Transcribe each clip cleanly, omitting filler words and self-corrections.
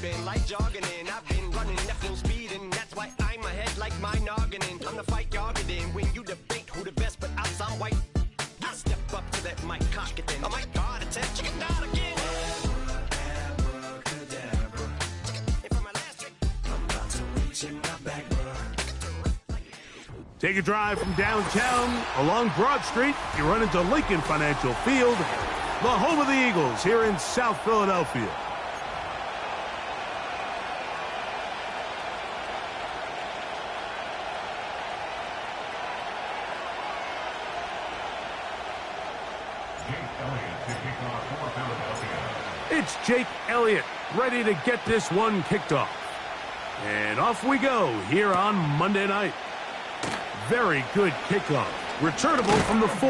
been like jogging in. I've been running at full speed, and that's why I'm ahead like my noggin. Time to fight jogging in. When you debate who the best, but I'm some white. I step up to that mic, cock it then. Oh my God, it's a chicken down again. Take a drive from downtown along Broad Street. You run into Lincoln Financial Field, the home of the Eagles here in South Philadelphia. It's Jake Elliott ready to get this one kicked off. And off we go here on Monday night. Very good kickoff. Returnable from the 4.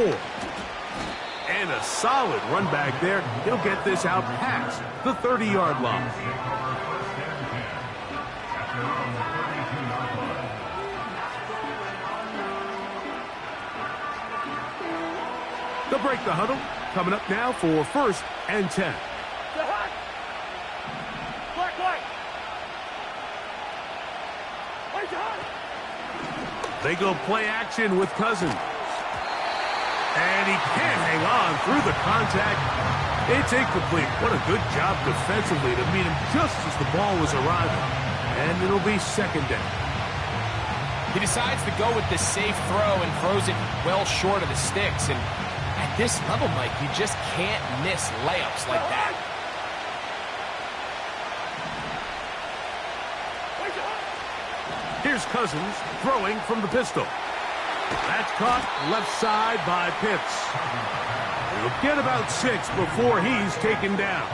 And a solid run back there. He'll get this out past the 30-yard line. They'll break the huddle. Coming up now for 1st and 10. They go play action with Cousins. And he can't hang on through the contact. It's incomplete. What a good job defensively to meet him just as the ball was arriving. And it'll be 2nd down. He decides to go with the safe throw and throws it well short of the sticks. And at this level, Mike, you just can't miss layups like that. Here's Cousins throwing from the pistol. That's caught left side by Pitts. He'll get about 6 before he's taken down.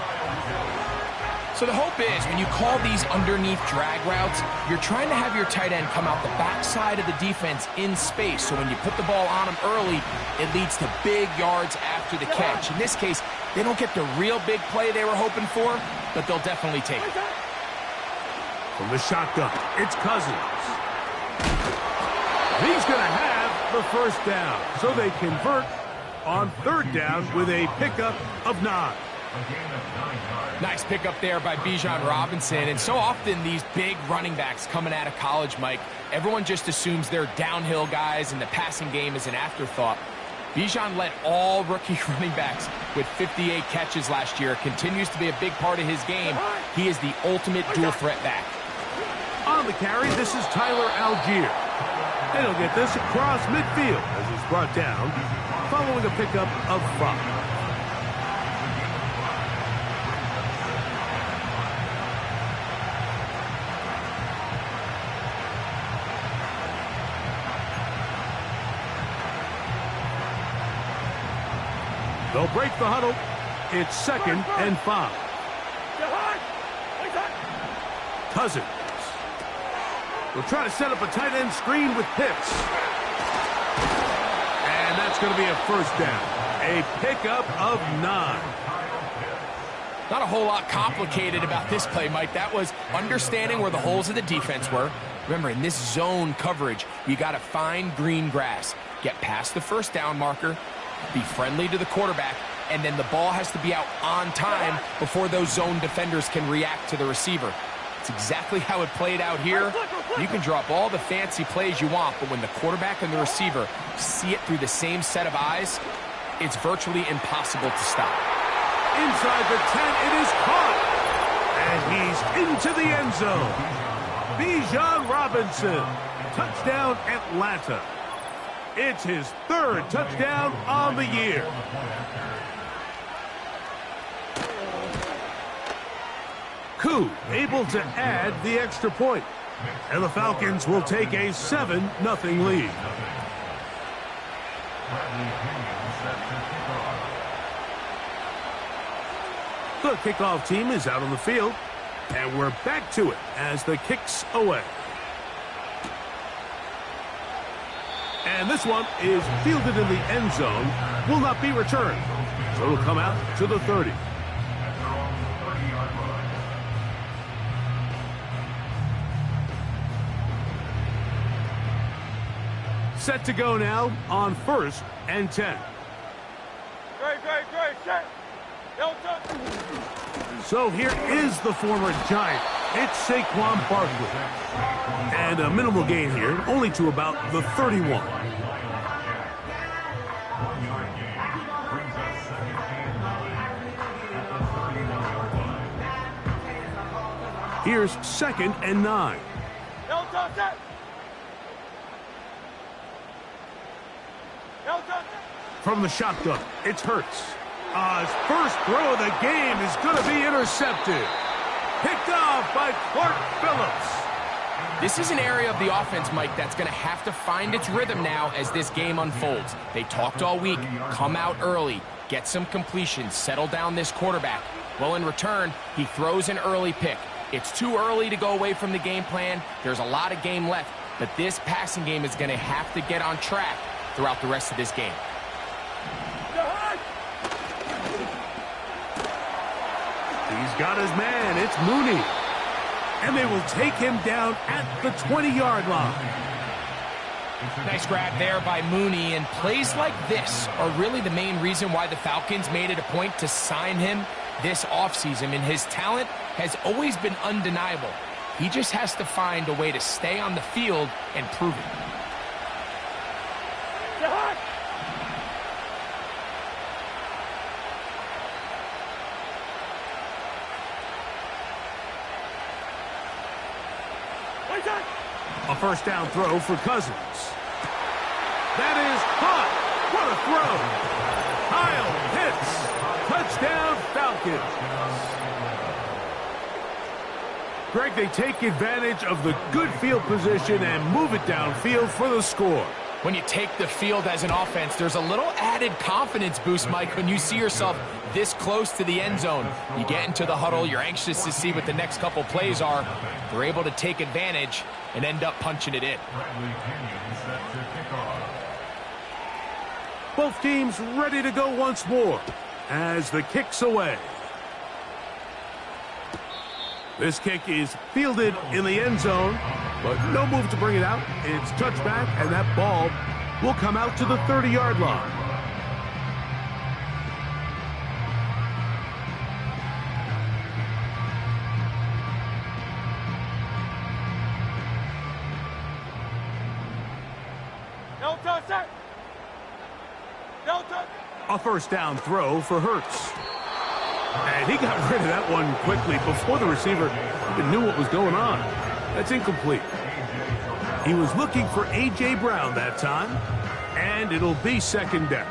So the hope is when you call these underneath drag routes, you're trying to have your tight end come out the backside of the defense in space. So when you put the ball on him early, it leads to big yards after the catch. In this case, they don't get the real big play they were hoping for, but they'll definitely take it. From the shotgun, it's Cousins. He's going to have the 1st down. So they convert on 3rd down with a pickup of 9. Nice pickup there by Bijan Robinson. And so often these big running backs coming out of college, Mike, everyone just assumes they're downhill guys and the passing game is an afterthought. Bijan led all rookie running backs with 58 catches last year. Continues to be a big part of his game. He is the ultimate dual threat back. On the carry, this is Tyler Algier. And he'll get this across midfield as he's brought down, following a pickup of 5. They'll break the huddle. It's 2nd and 5. Cousins. We'll try to set up a tight end screen with Pitts. And that's going to be a 1st down. A pickup of 9. Not a whole lot complicated about this play, Mike. That was understanding where the holes of the defense were. Remember, in this zone coverage, you got to find green grass. Get past the 1st down marker. Be friendly to the quarterback. And then the ball has to be out on time before those zone defenders can react to the receiver. It's exactly how it played out here. You can drop all the fancy plays you want, but when the quarterback and the receiver see it through the same set of eyes, it's virtually impossible to stop. Inside the 10, it is caught. And he's into the end zone. Bijan Robinson. Touchdown, Atlanta. It's his 3rd touchdown on the year. Koo able to add the extra point. And the Falcons will take a 7-0 lead. The kickoff team is out on the field. And we're back to it as the kick's away. And this one is fielded in the end zone. Will not be returned. So it'll come out to the 30. Set to go now on 1st and 10. Great, set. So here is the former Giant. It's Saquon Barkley. And a minimal gain here, only to about the 31. Here's 2nd and 9. From the shotgun, it's Hurts. His first throw of the game is going to be intercepted. Picked off by Clark Phillips. This is an area of the offense, Mike, that's going to have to find its rhythm now as this game unfolds. They talked all week, come out early, get some completions, settle down this quarterback. Well, in return, he throws an early pick. It's too early to go away from the game plan. There's a lot of game left, but this passing game is going to have to get on track throughout the rest of this game. He's got his man. It's Mooney. And they will take him down at the 20-yard line. Nice grab there by Mooney, and plays like this are really the main reason why the Falcons made it a point to sign him this offseason. And his talent has always been undeniable. He just has to find a way to stay on the field and prove it. A first down throw for Cousins. That is caught. What a throw. Kyle hits. Touchdown Falcons. Greg, they take advantage of the good field position and move it downfield for the score. When you take the field as an offense, there's a little added confidence boost, Mike, when you see yourself this close to the end zone. You get into the huddle, you're anxious to see what the next couple plays are. They're able to take advantage and end up punching it in. Both teams ready to go once more as the kick's away. This kick is fielded in the end zone, but no move to bring it out. It's touchback, and that ball will come out to the 30-yard line. A first down throw for Hurts. And he got rid of that one quickly before the receiver even knew what was going on. That's incomplete. He was looking for A.J. Brown that time, and it'll be 2nd down.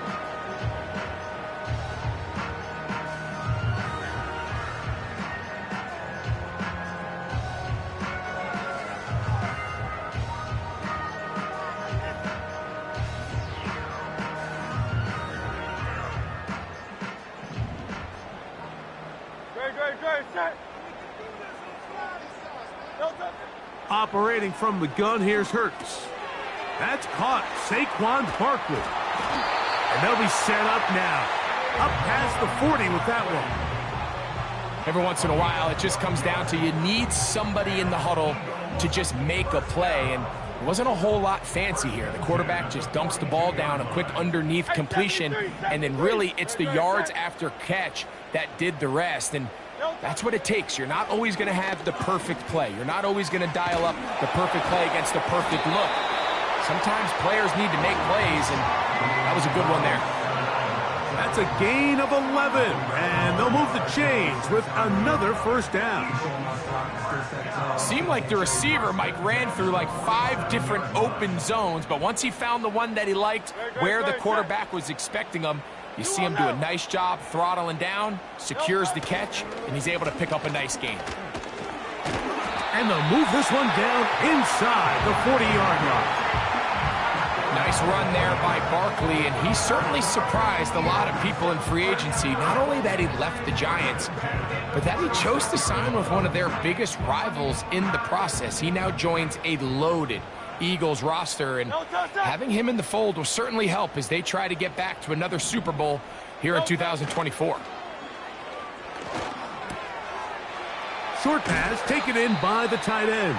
Operating from the gun, here's Hurts. That's caught. Saquon Barkley. And they'll be set up now. Up past the 40 with that one. Every once in a while, it just comes down to you need somebody in the huddle to just make a play. And it wasn't a whole lot fancy here. The quarterback just dumps the ball down, a quick underneath completion, and then really it's the yards after catch that did the rest. And that's what it takes. You're not always going to have the perfect play. You're not always going to dial up the perfect play against the perfect look. Sometimes players need to make plays, and that was a good one there. That's a gain of 11, and they'll move the chains with another first down. Seemed like the receiver, Mike, ran through like 5 different open zones, but once he found the one that he liked where the quarterback was expecting him, you see him do a nice job throttling down, secures the catch, and he's able to pick up a nice gain. And they'll move this one down inside the 40-yard line. Nice run there by Barkley, and he certainly surprised a lot of people in free agency. Not only that he left the Giants, but that he chose to sign with one of their biggest rivals in the process. He now joins a loaded Eagles roster, and having him in the fold will certainly help as they try to get back to another Super Bowl here in 2024. Short pass taken in by the tight end.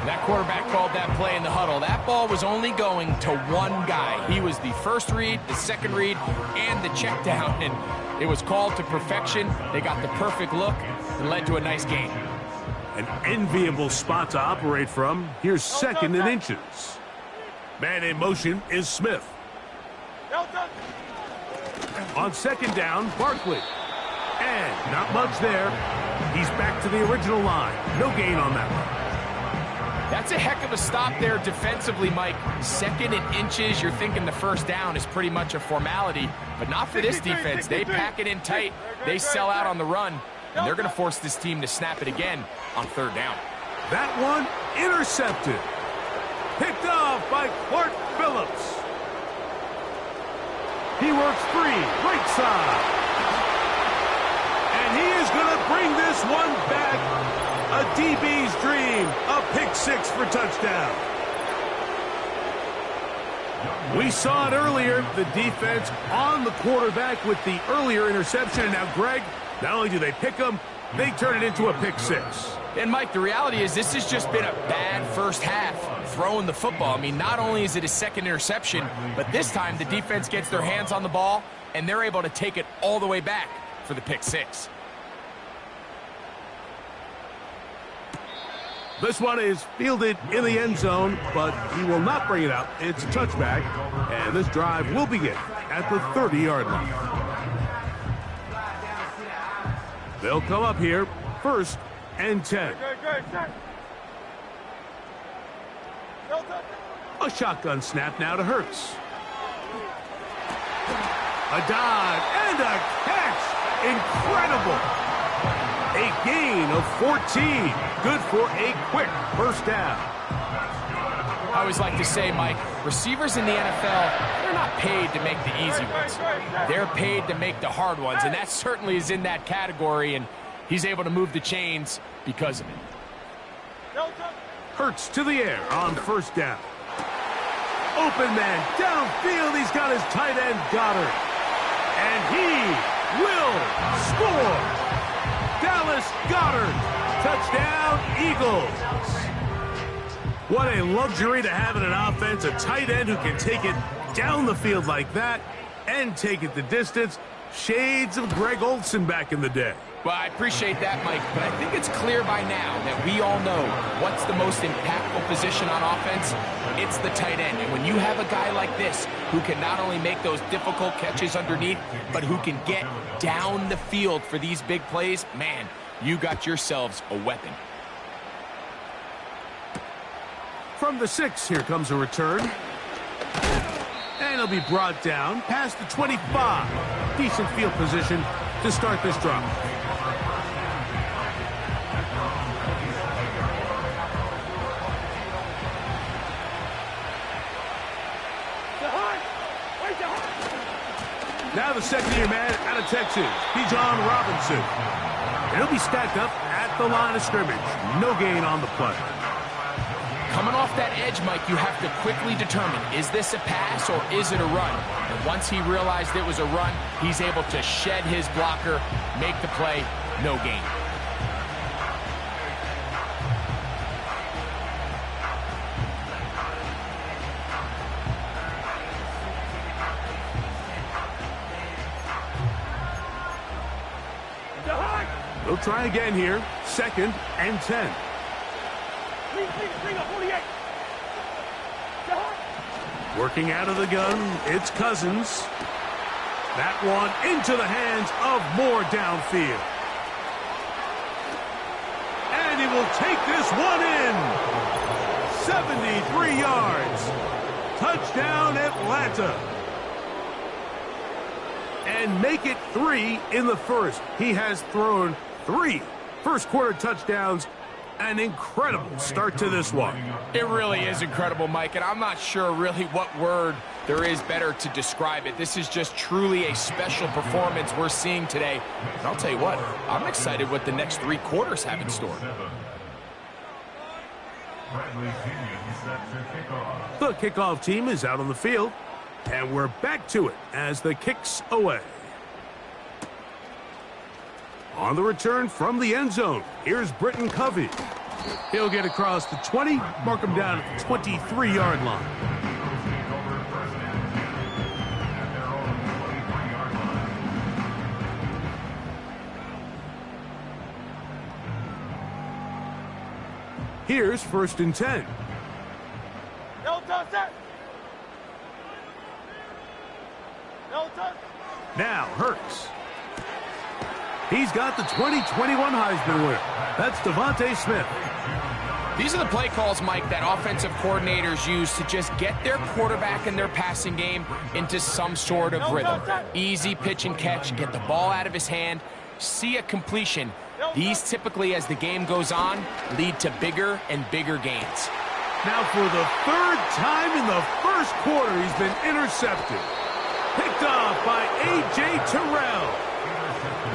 That quarterback called that play in the huddle. That ball was only going to one guy. He was the first read, the second read, and the check down, and it was called to perfection. They got the perfect look and led to a nice gain. An enviable spot to operate from. Here's second and inches. Man in motion is Smith. On second down, Barkley. And not much there. He's back to the original line. No gain on that one. That's a heck of a stop there defensively, Mike. Second and inches, you're thinking the first down is pretty much a formality, but not for this defense. They pack it in tight. They sell out on the run, and they're going to force this team to snap it again on third down. That one intercepted. Picked off by Clark Phillips. He works free, right side. And he is going to bring this one back. A DB's dream, a pick six for touchdown. We saw it earlier, the defense on the quarterback with the earlier interception. And now, Greg, not only do they pick him, they turn it into a pick six. And, Mike, the reality is this has just been a bad first half throwing the football. I mean, not only is it a second interception, but this time the defense gets their hands on the ball, and they're able to take it all the way back for the pick six. This one is fielded in the end zone, but he will not bring it out. It's a touchback, and this drive will begin at the 30-yard line. They'll come up here, first and 10. A shotgun snap now to Hurts. A dive and a catch. Incredible. A gain of 14. Good for a quick first down. I always like to say, Mike, receivers in the NFL, they're not paid to make the easy ones. They're paid to make the hard ones, and that certainly is in that category, and he's able to move the chains because of it. Hurts to the air on first down. Open man downfield. He's got his tight end Goddard. And he will score. Dallas Goddard. Touchdown, Eagles. What a luxury to have in an offense. A tight end who can take it down the field like that and take it the distance. Shades of Greg Olsen back in the day. Well, I appreciate that, Mike, but I think it's clear by now that we all know what's the most impactful position on offense. It's the tight end. And when you have a guy like this who can not only make those difficult catches underneath, but who can get down the field for these big plays, man, you got yourselves a weapon. From the 6, here comes a return. And he'll be brought down past the 25. Decent field position to start this drive. Now the second-year man out of Texas, Bijan Robinson. And he'll be stacked up at the line of scrimmage. No gain on the play. Coming off that edge, Mike, you have to quickly determine, is this a pass or is it a run? And once he realized it was a run, he's able to shed his blocker, make the play, no gain. They'll try again here, second and 10. Working out of the gun, it's Cousins. That one into the hands of Moore downfield. And he will take this one in. 73 yards. Touchdown, Atlanta. And make it 3 in the first. He has thrown 3 first-quarter touchdowns. An incredible start to this one. It really is incredible, Mike, and I'm not sure really what word there is better to describe it. This is just truly a special performance we're seeing today. And I'll tell you what, I'm excited what the next 3 quarters have in store. The kickoff team is out on the field, and we're back to it as the kick's away. On the return from the end zone, here's Britton Covey. He'll get across the 20, mark him down at the 23-yard line. Here's 1st and 10. Now Hurts. He's got the 2021 Heisman winner. That's Devontae Smith. These are the play calls, Mike, that offensive coordinators use to just get their quarterback and their passing game into some sort of rhythm. Easy pitch and catch, get the ball out of his hand, see a completion. These typically, as the game goes on, lead to bigger and bigger gains. Now for the 3rd time in the 1st quarter, he's been intercepted. Picked off by A.J. Terrell.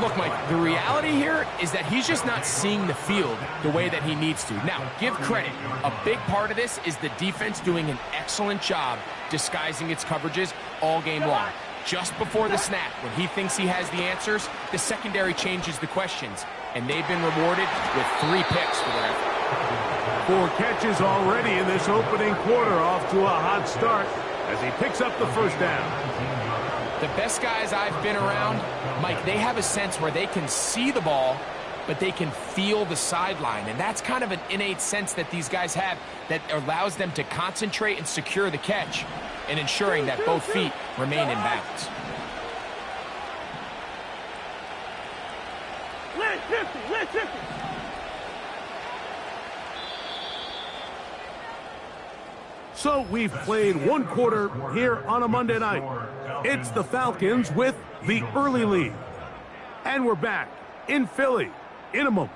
Look, Mike, the reality here is that he's just not seeing the field the way that he needs to. Now, give credit. A big part of this is the defense doing an excellent job disguising its coverages all game long. Just before the snap, when he thinks he has the answers, the secondary changes the questions, and they've been rewarded with 3 picks for their effort. 4 catches already in this opening quarter, off to a hot start as he picks up the 1st down. The best guys I've been around, Mike, they have a sense where they can see the ball, but they can feel the sideline. And that's kind of an innate sense that these guys have that allows them to concentrate and secure the catch and ensuring that both feet remain in bounds. So we've played 1 quarter here on a Monday night. It's the Falcons with the early lead. And we're back in Philly in a moment.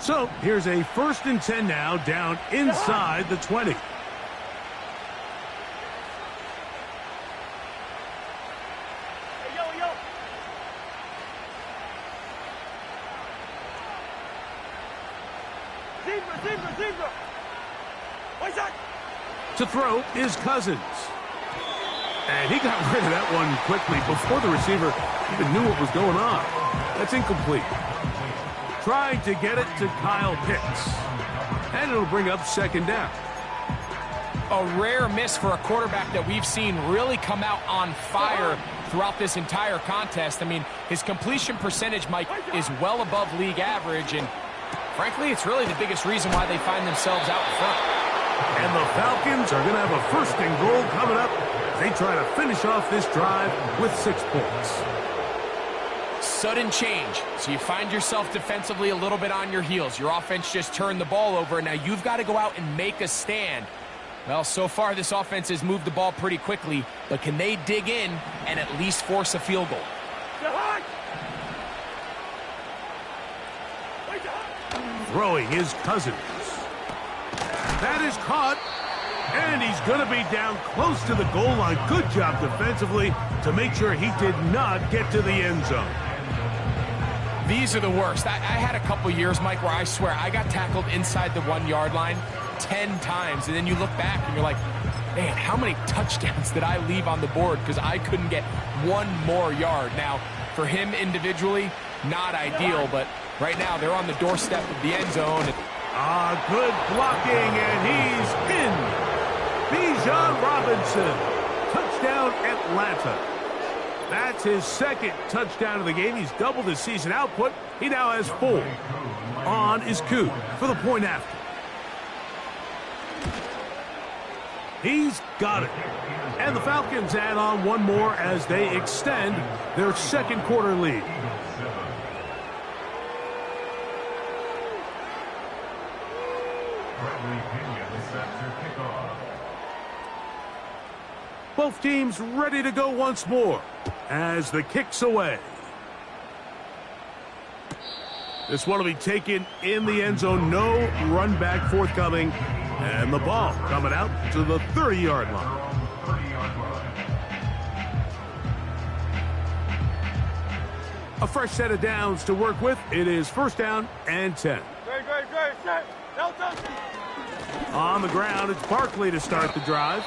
So here's a 1st and 10 now, down inside the 20. Hey, yo. Zebra. What's that? To throw is Cousins. And he got rid of that one quickly before the receiver even knew what was going on. That's incomplete. Trying to get it to Kyle Pitts. And it'll bring up 2nd down. A rare miss for a quarterback that we've seen really come out on fire throughout this entire contest. I mean, his completion percentage, Mike, is well above league average, and frankly, it's really the biggest reason why they find themselves out in front. And the Falcons are going to have a 1st and goal coming up as they try to finish off this drive with 6 points. Sudden change, so you find yourself defensively a little bit on your heels. Your offense just turned the ball over, and now you've got to go out and make a stand. Well, so far this offense has moved the ball pretty quickly, but can they dig in and at least force a field goal? Throwing is Cousins. That is caught, and he's going to be down close to the goal line. Good job defensively to make sure he did not get to the end zone. These are the worst. I had a couple years, Mike, where I swear I got tackled inside the 1-yard line 10 times, and then you look back and you're like, man, how many touchdowns did I leave on the board because I couldn't get 1 more yard? Now, for him individually, not ideal, but right now they're on the doorstep of the end zone. Good blocking, and he's in. Bijan Robinson, touchdown Atlanta. That's his 2nd touchdown of the game. He's doubled his season output. He now has 4. On is Koo for the point after. He's got it. And the Falcons add on 1 more as they extend their 2nd quarter lead. Both teams ready to go once more as the kick's away. This one will be taken in the end zone. No run back forthcoming. And the ball coming out to the 30-yard line. A fresh set of downs to work with. It is first down and 10. Great, set. No touch. On the ground, it's Barkley to start the drive.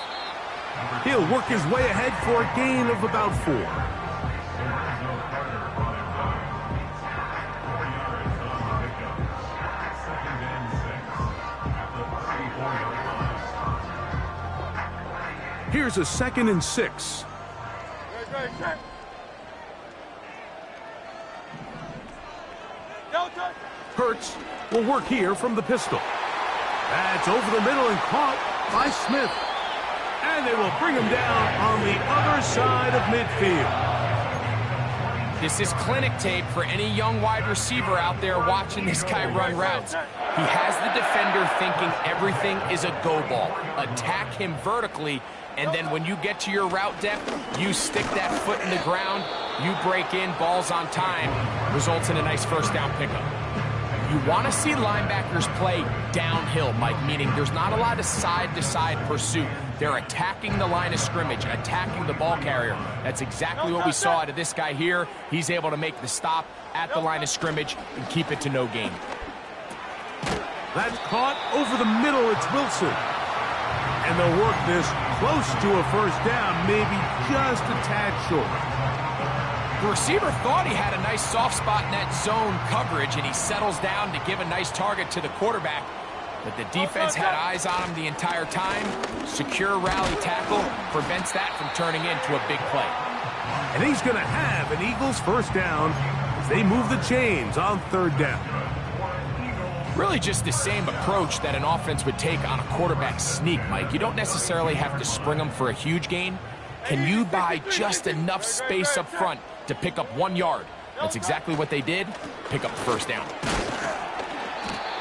He'll work his way ahead for a gain of about 4. Here's a 2nd and 6. Great, set. No touch. Hurts will work here from the pistol. That's over the middle and caught by Smith. And they will bring him down on the other side of midfield. This is clinic tape for any young wide receiver out there watching this guy run routes. He has the defender thinking everything is a go ball. Attack him vertically, and then when you get to your route depth, you stick that foot in the ground, you break in, balls on time, results in a nice first down pickup. You want to see linebackers play downhill, Mike, meaning there's not a lot of side-to-side pursuit. They're attacking the line of scrimmage, attacking the ball carrier. That's exactly what we saw out of this guy here. He's able to make the stop at the line of scrimmage and keep it to no gain. That's caught over the middle. It's Wilson. And they'll work this close to a first down, maybe just a tad short. The receiver thought he had a nice soft spot in that zone coverage, and he settles down to give a nice target to the quarterback. But the defense had eyes on him the entire time. Secure rally tackle prevents that from turning into a big play. And he's going to have an Eagles first down as they move the chains on 3rd down. Really just the same approach that an offense would take on a quarterback sneak, Mike. You don't necessarily have to spring them for a huge gain. Can you buy just enough space up front to pick up 1 yard? That's exactly what they did. Pick up the first down.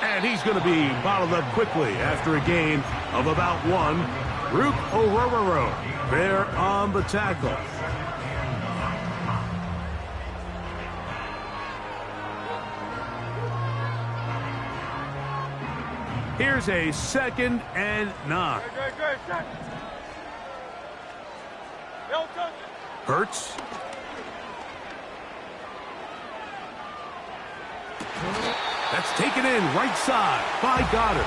And he's going to be bottled up quickly after a gain of about 1. Rook Orororo there on the tackle. Here's a 2nd and 9. Great, set. No touch. Hurts. That's taken in right side by Goddard.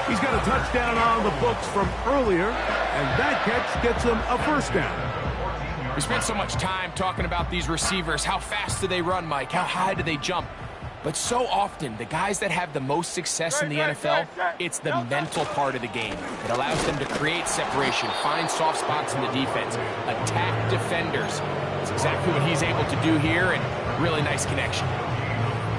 He's got a touchdown on the books from earlier, and that catch gets him a first down. We spent so much time talking about these receivers. How fast do they run, Mike? How high do they jump? But so often, the guys that have the most success in the NFL, it's the mental part of the game. It allows them to create separation, find soft spots in the defense, attack defenders. That's exactly what he's able to do here, and really nice connection.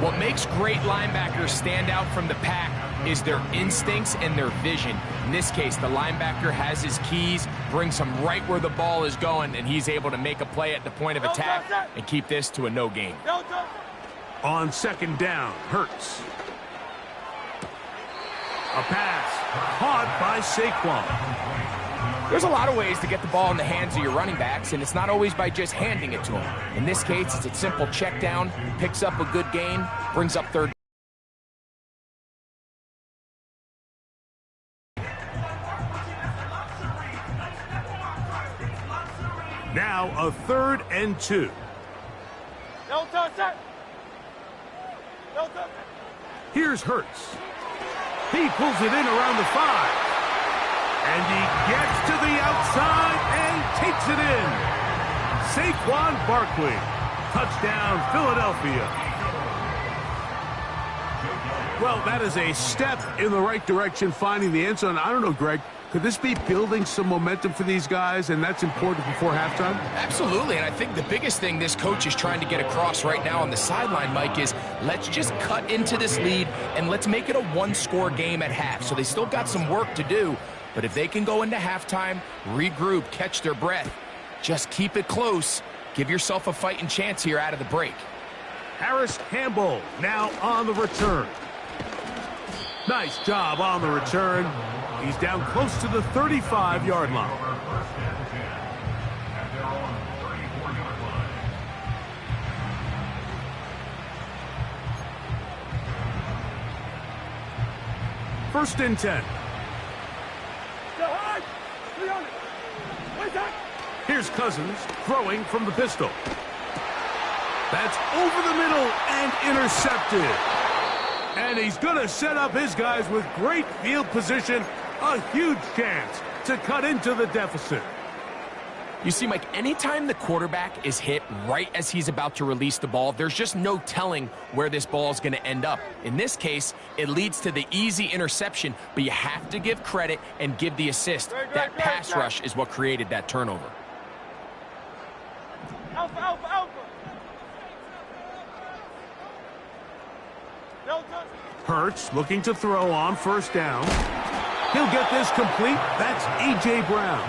What makes great linebackers stand out from the pack is their instincts and their vision. In this case, the linebacker has his keys, brings him right where the ball is going, and he's able to make a play at the point of attack and keep this to a no gain. On 2nd down, Hurts. A pass caught by Saquon. There's a lot of ways to get the ball in the hands of your running backs, and it's not always by just handing it to them. In this case, it's a simple check down, picks up a good gain, brings up 3rd. Now a 3rd and 2. No touch. No touch. Here's Hurts. He pulls it in around the 5. And he gets to the outside and takes it in. Saquon Barkley. Touchdown, Philadelphia. Well, that is a step in the right direction, finding the end zone. I don't know, Greg. Could this be building some momentum for these guys, and that's important before halftime? Absolutely, and I think the biggest thing this coach is trying to get across right now on the sideline, Mike, is let's just cut into this lead, and let's make it a 1-score game at half. So they still got some work to do, but if they can go into halftime, regroup, catch their breath, just keep it close, give yourself a fighting chance here out of the break. Harris Campbell now on the return. Nice job on the return. He's down close to the 35-yard line. First and 10. Here's Cousins throwing from the pistol. That's over the middle and intercepted. And he's going to set up his guys with great field position. A huge chance to cut into the deficit. You see, Mike, anytime the quarterback is hit right as he's about to release the ball, there's just no telling where this ball is going to end up. In this case, it leads to the easy interception, but you have to give credit and give the assist. That pass rush is what created that turnover. Alpha, alpha, alpha. No touch. Hurts looking to throw on first down. He'll get this complete. That's A.J. Brown.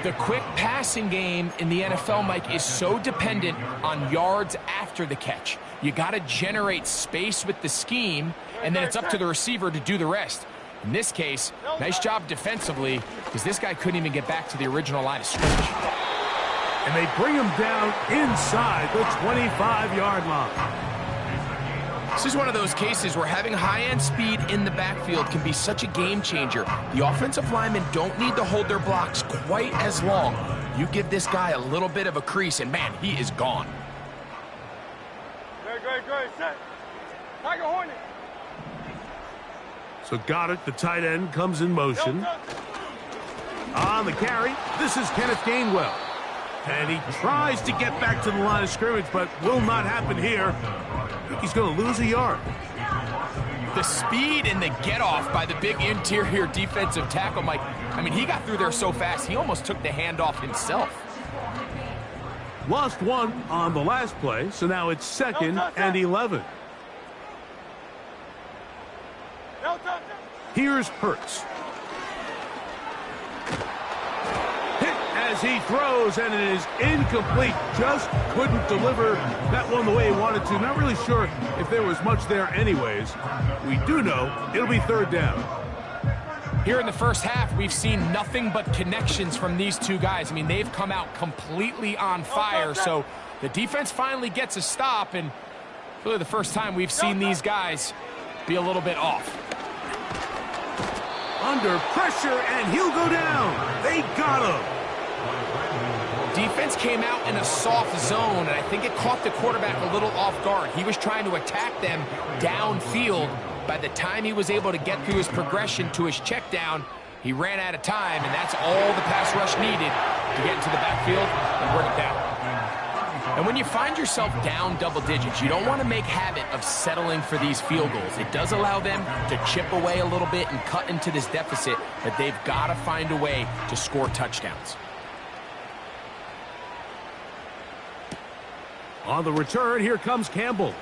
The quick passing game in the NFL, Mike, is so dependent on yards after the catch. You got to generate space with the scheme, and then it's up to the receiver to do the rest. In this case, nice job defensively, because this guy couldn't even get back to the original line of scrimmage. And they bring him down inside the 25-yard line. This is one of those cases where having high-end speed in the backfield can be such a game changer. The offensive linemen don't need to hold their blocks quite as long. You give this guy a little bit of a crease, and man, he is gone. Great. Set. Tiger Hornet. So got it. The tight end comes in motion. On the carry, this is Kenneth Gainwell. And he tries to get back to the line of scrimmage, but will not happen here. I think he's going to lose a yard. The speed and the get-off by the big interior defensive tackle, Mike. I mean, he got through there so fast, he almost took the handoff himself. Lost one on the last play, so now it's 2nd and 11. No touch. Here's Hurts. Hit as he throws, and it is incomplete. Just couldn't deliver that one the way he wanted to. Not really sure if there was much there anyways. We do know it'll be 3rd down. Here in the first half, we've seen nothing but connections from these two guys. I mean, they've come out completely on fire, so the defense finally gets a stop, and really the first time we've seen these guys be a little bit off. Under pressure, and he'll go down. They got him. Defense came out in a soft zone, and I think it caught the quarterback a little off guard. He was trying to attack them downfield. By the time he was able to get through his progression to his check down, he ran out of time, and that's all the pass rush needed to get into the backfield and bring it down. And when you find yourself down double digits, you don't want to make habit of settling for these field goals. It does allow them to chip away a little bit and cut into this deficit, but they've got to find a way to score touchdowns. On the return, here comes Campbell.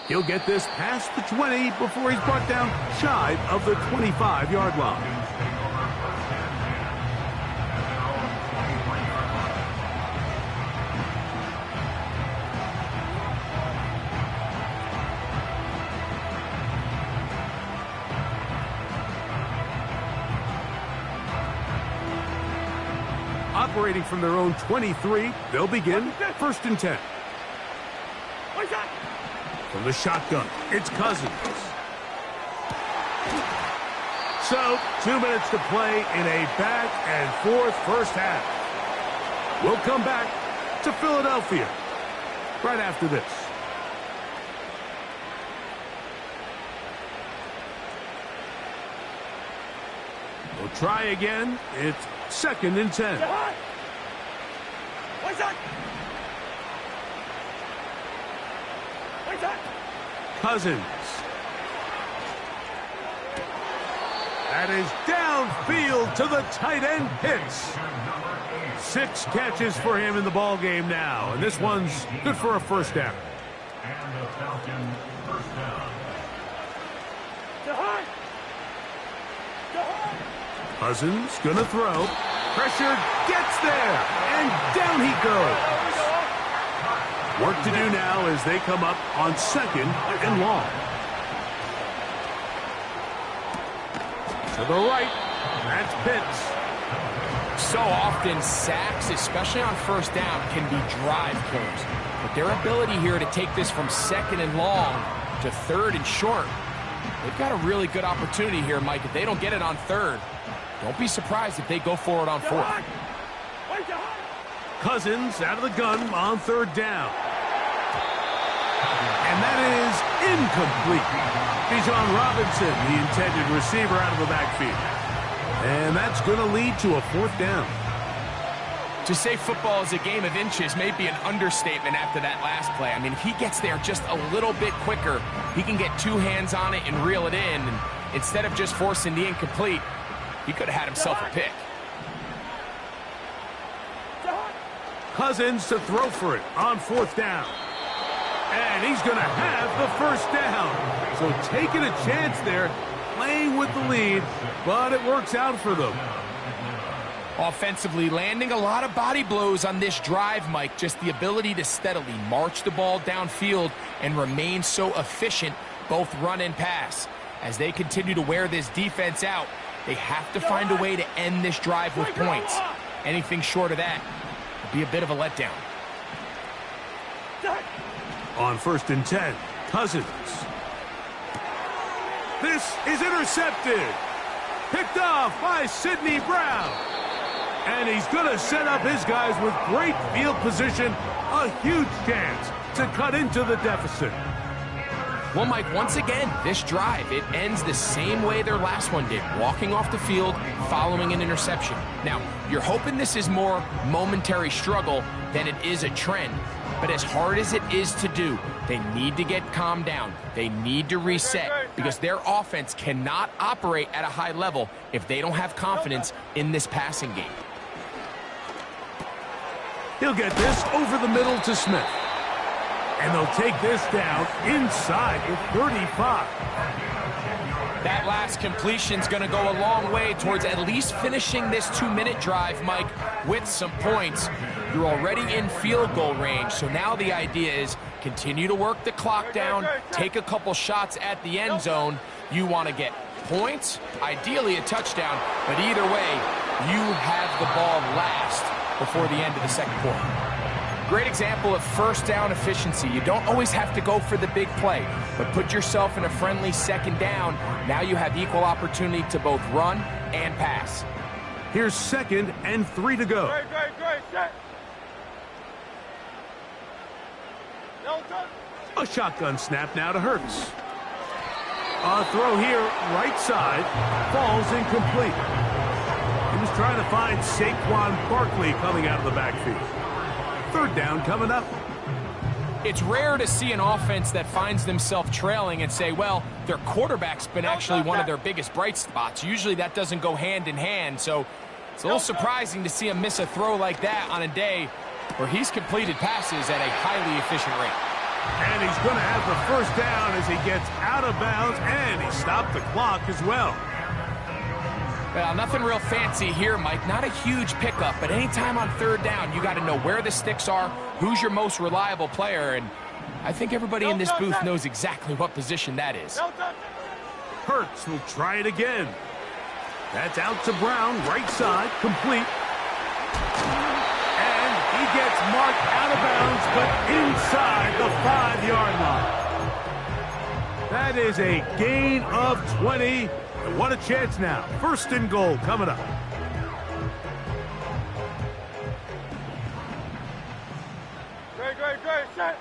He'll get this past the 20 before he's brought down shy of the 25-yard line. Operating from their own 23, they'll begin 1st and 10. From the shotgun, it's Cousins. So, 2 minutes to play in a back-and-forth first half. We'll come back to Philadelphia right after this. We'll try again. It's 2nd and 10. Cousins. That is downfield to the tight end Pitts. 6 catches for him in the ball game now, and this one's good for a first down. Cousins gonna throw. Pressure gets there, and down he goes. Work to do now as they come up on 2nd and long. To the right, that's Pitts. So often, sacks, especially on first down, can be drive killers. But their ability here to take this from 2nd and long to 3rd and short, they've got a really good opportunity here, Mike. If they don't get it on 3rd, don't be surprised if they go for it on 4th. Cousins out of the gun on third down. And that is incomplete. Bijan Robinson, the intended receiver, out of the backfield. And that's going to lead to a fourth down. To say football is a game of inches may be an understatement after that last play. I mean, if he gets there just a little bit quicker, he can get two hands on it and reel it in. And instead of just forcing the incomplete, he could have had himself a pick. Cousins to throw for it on fourth down. And he's going to have the first down. So taking a chance there, playing with the lead, but it works out for them. Offensively, landing a lot of body blows on this drive, Mike. Just the ability to steadily march the ball downfield and remain so efficient, both run and pass. As they continue to wear this defense out, they have to find a way to end this drive with points. Anything short of that would be a bit of a letdown. On 1st and 10, Cousins. This is intercepted. Picked off by Sidney Brown. And he's going to set up his guys with great field position. A huge chance to cut into the deficit. Well, Mike, once again, this drive, it ends the same way their last one did, walking off the field, following an interception. Now, you're hoping this is more momentary struggle than it is a trend. But as hard as it is to do, they need to get calmed down. They need to reset because their offense cannot operate at a high level if they don't have confidence in this passing game. He'll get this over the middle to Smith. And they'll take this down inside the 35. That last completion's going to go a long way towards at least finishing this 2-minute drive, Mike, with some points. You're already in field goal range, so now the idea is continue to work the clock down, take a couple shots at the end zone. You want to get points, ideally a touchdown, but either way, you have the ball last before the end of the second quarter. Great example of first down efficiency. You don't always have to go for the big play, but put yourself in a friendly second down. Now you have equal opportunity to both run and pass. Here's 2nd and 3 to go. Great, set. A shotgun snap now to Hurts. A throw here, right side, falls incomplete. He was trying to find Saquon Barkley coming out of the backfield. 3rd down coming up. It's rare to see an offense that finds themselves trailing and say, well, their quarterback's been actually one of their biggest bright spots. Usually that doesn't go hand in hand, so it's a little surprising to see him miss a throw like that on a day where he's completed passes at a highly efficient rate. And he's going to have the first down as he gets out of bounds, and he stopped the clock as well. Well, nothing real fancy here, Mike. Not a huge pickup, but anytime on 3rd down, you got to know where the sticks are, who's your most reliable player, and I think everybody in this booth knows exactly what position that is. Hurts will try it again. That's out to Brown, right side, complete. And he gets marked out of bounds, but inside the 5-yard line. That is a gain of 20. And what a chance now. 1st and goal coming up. Great, set.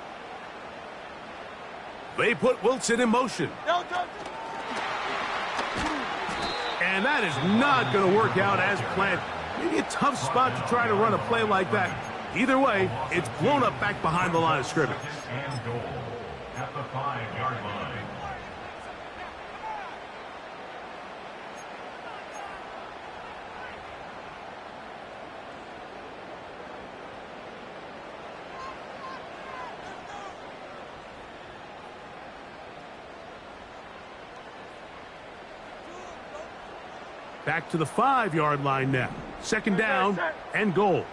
They put Wilson in motion. And that is not going to work out as planned. Maybe a tough spot to try to run a play like that. Either way, it's blown up back behind the line of scrimmage. And goal at the 5-yard line. Back to the 5-yard line now. 2nd down and goal.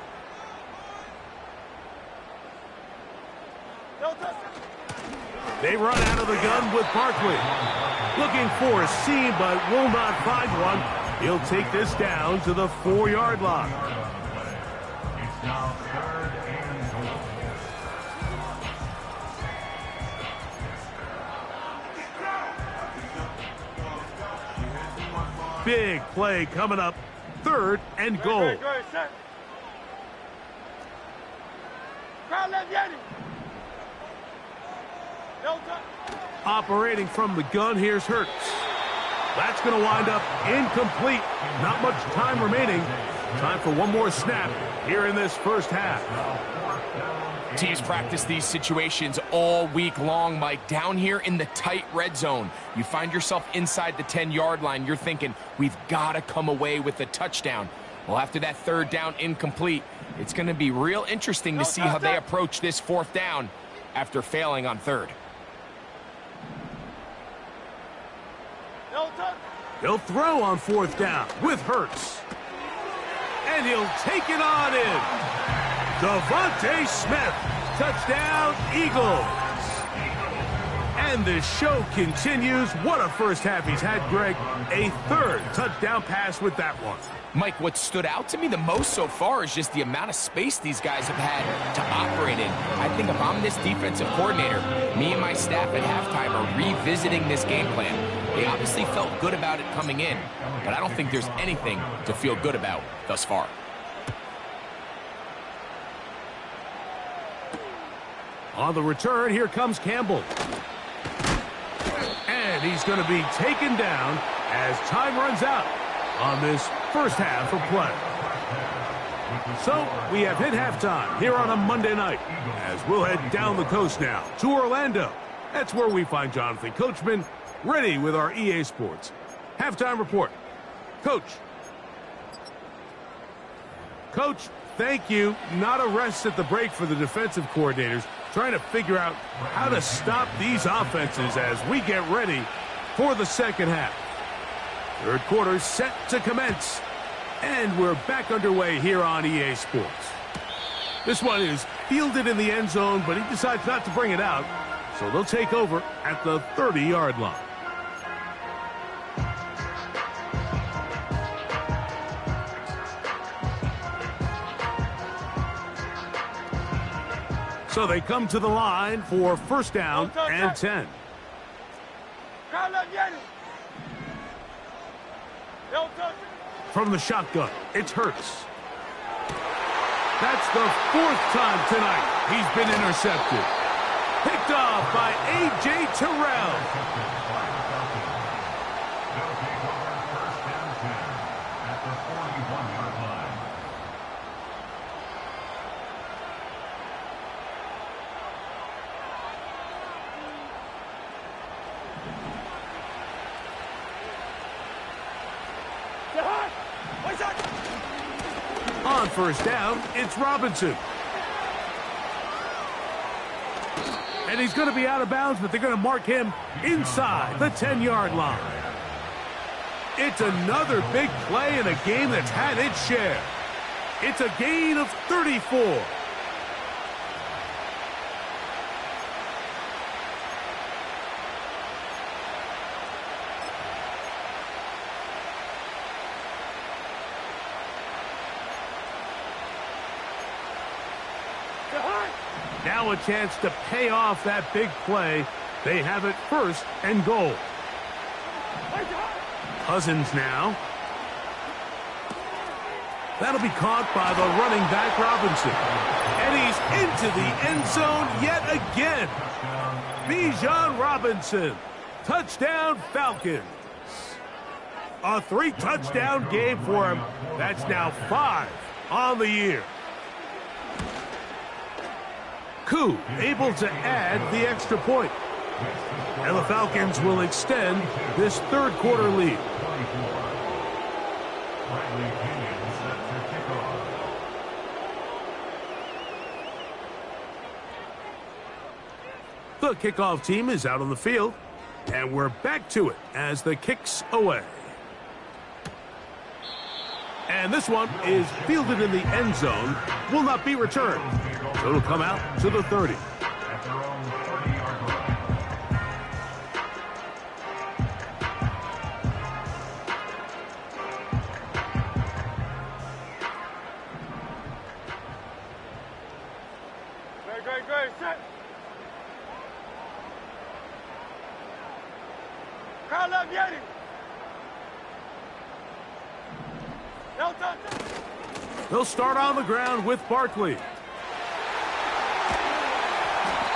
They run out of the gun with Barkley. Looking for a seam, but will not find one. He'll take this down to the 4-yard line. It's now 3rd and goal. Big play coming up. 3rd and goal. Crowd left Yeti. No touch. Operating from the gun, here's Hurts. That's going to wind up incomplete. Not much time remaining. Time for one more snap here in this first half. Teams practice these situations all week long, Mike. Down here in the tight red zone, you find yourself inside the 10-yard line. You're thinking, we've got to come away with a touchdown. Well, after that third down incomplete, it's going to be real interesting to see how they approach this fourth down after failing on third. No touch. He'll throw on fourth down with Hurts. And he'll take it on in. Devontae Smith, touchdown Eagles. And the show continues. What a first half he's had, Greg. A third touchdown pass with that one. Mike, what stood out to me the most so far is just the amount of space these guys have had to operate in. I think if I'm this defensive coordinator, me and my staff at halftime are revisiting this game plan. They obviously felt good about it coming in, but I don't think there's anything to feel good about thus far. On the return, here comes Campbell. And he's going to be taken down as time runs out on this first half of play. So we have hit halftime here on a Monday night as we'll head down the coast now to Orlando. That's where we find Jonathan Coachman ready with our EA Sports halftime report. Coach, thank you. Not a rest at the break for the defensive coordinators, trying to figure out how to stop these offenses as we get ready for the second half. Third quarter set to commence, and we're back underway here on EA Sports. This one is fielded in the end zone, but he decides not to bring it out, so they'll take over at the 30-yard line. So they come to the line for first down and 10. Crowd left Yeti. No touch. From the shotgun, it's Hurts. That's the fourth time tonight he's been intercepted. Picked off by A.J. Terrell. They'll take over first and 10 at the 41-yard line. On first down, it's Robinson. And he's going to be out of bounds, but they're going to mark him inside the 10-yard line. It's another big play in a game that's had its share. It's a gain of 34. Now a chance to pay off that big play. They have it first and goal. Cousins now. That'll be caught by the running back Robinson. And he's into the end zone yet again. Bijan Robinson. Touchdown Falcons. A 3-touchdown game for him. That's now 5 on the year. Koo able to add the extra point. And the Falcons will extend this third quarter lead. The kickoff team is out on the field, and we're back to it as the kick's away. And this one is fielded in the end zone, will not be returned. So it'll come out to the 30. At their own 30-yard line. Great, set. Crowd left Yeti. No touch. They'll start on the ground with Barkley.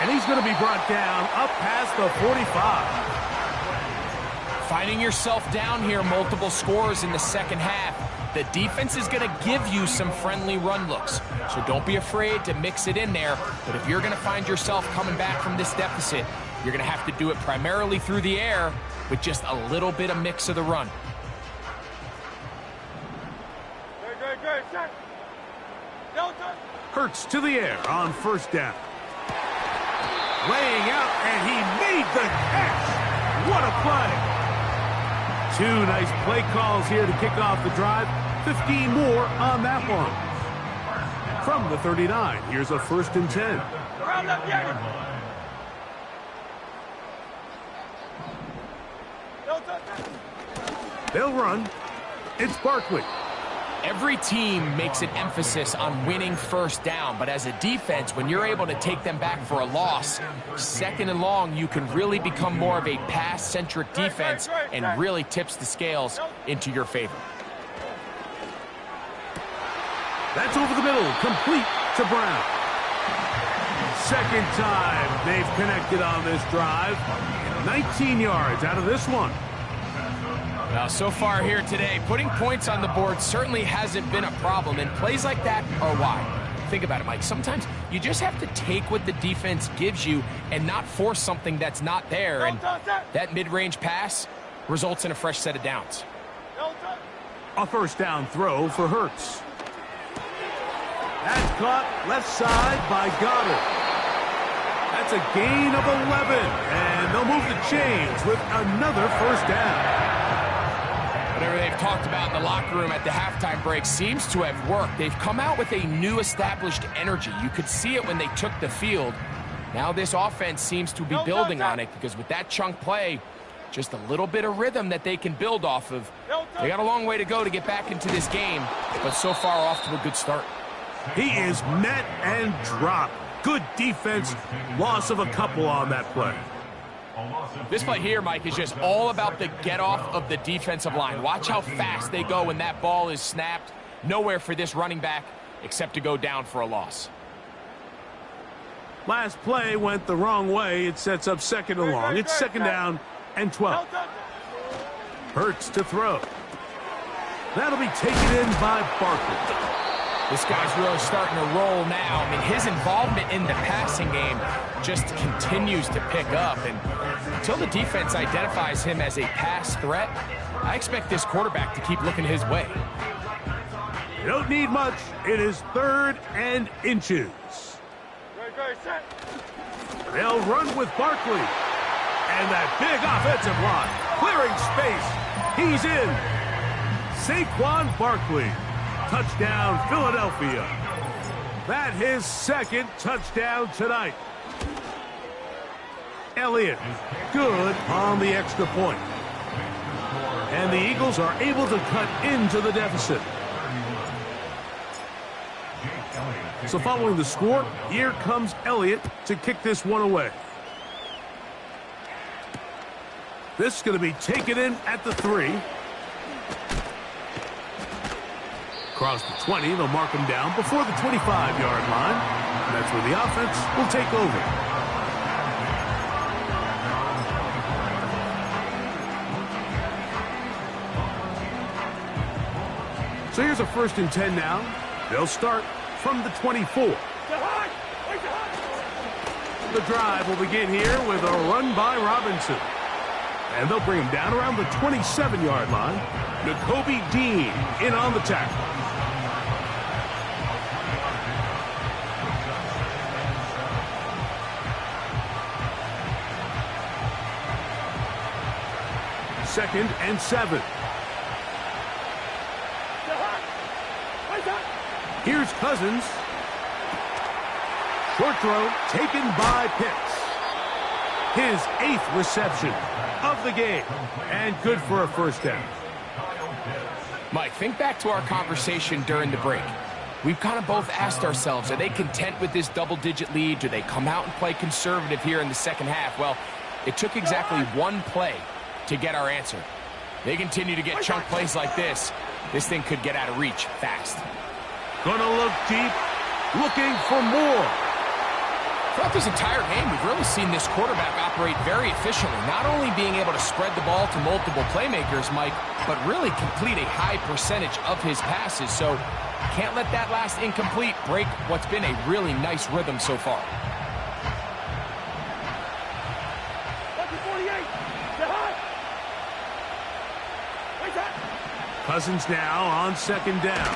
And he's going to be brought down up past the 45. Finding yourself down here multiple scores in the second half. The defense is going to give you some friendly run looks. So don't be afraid to mix it in there. But if you're going to find yourself coming back from this deficit, you're going to have to do it primarily through the air with just a little bit of mix of the run. Good, set. Don't touch. Hurts to the air on first down. Laying out, and he made the catch. What a play. Two nice play calls here to kick off the drive. 15 more on that one. From the 39, here's a 1st and 10. Crowd left, Yanni. Don't touch that. They'll run. It's Barkley. Every team makes an emphasis on winning first down, but as a defense, when you're able to take them back for a loss, 2nd and long, you can really become more of a pass-centric defense and really tips the scales into your favor. That's over the middle, complete to Brown. Second time they've connected on this drive. 19 yards out of this one. Now, so far here today, putting points on the board certainly hasn't been a problem, and plays like that are why. Think about it, Mike. Sometimes you just have to take what the defense gives you and not force something that's not there, and that mid-range pass results in a fresh set of downs. A first down throw for Hurts. That's caught left side by Goddard. That's a gain of 11, and they'll move the chains with another first down. Whatever they've talked about in the locker room at the halftime break seems to have worked. They've come out with a new established energy. You could see it when they took the field. Now this offense seems to be building on it, because with that chunk play, just a little bit of rhythm that they can build off of. They got a long way to go to get back into this game, but so far off to a good start. He is met and dropped. Good defense. Loss of a couple on that play. This play here, Mike, is just all about the get-off of the defensive line. Watch how fast they go when that ball is snapped. Nowhere for this running back except to go down for a loss. Last play went the wrong way. It sets up 2nd and long. It's 2nd down and 12. Hurts to throw. That'll be taken in by Barkley. This guy's really starting to roll now. I mean, his involvement in the passing game just continues to pick up. And until the defense identifies him as a pass threat, I expect this quarterback to keep looking his way. You don't need much. It is 3rd and inches. Good, set. They'll run with Barkley. And that big offensive line. Clearing space. He's in. Saquon Barkley. Touchdown, Philadelphia. That his 2nd touchdown tonight. Elliott, good on the extra point. And the Eagles are able to cut into the deficit. So following the score, here comes Elliott to kick this one away. This is going to be taken in at the 3. Across the 20, they'll mark him down before the 25-yard line. And that's where the offense will take over. So here's a 1st and 10 now. They'll start from the 24. The drive will begin here with a run by Robinson. And they'll bring him down around the 27-yard line. Nakobe Dean in on the tackle. Second and 7. Here's Cousins. Short throw taken by Pitts. His 8th reception of the game. And good for a first down. Mike, think back to our conversation during the break. We've kind of both asked ourselves, are they content with this double-digit lead? Do they come out and play conservative here in the second half? Well, it took exactly one play to get our answer. They continue to get chunk plays like this. This thing could get out of reach fast. Gonna look deep, looking for more. Throughout this entire game, we've really seen this quarterback operate very efficiently, not only being able to spread the ball to multiple playmakers, Mike, but really complete a high percentage of his passes. So can't let that last incomplete break what's been a really nice rhythm so far. Cousins now on second down.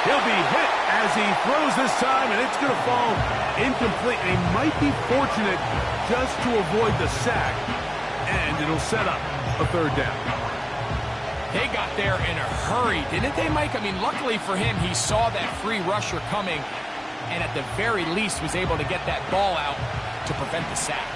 He'll be hit as he throws this time, and it's going to fall incomplete. They might be fortunate just to avoid the sack, and it'll set up a third down. They got there in a hurry, didn't they, Mike? I mean, luckily for him, he saw that free rusher coming, and at the very least was able to get that ball out to prevent the sack.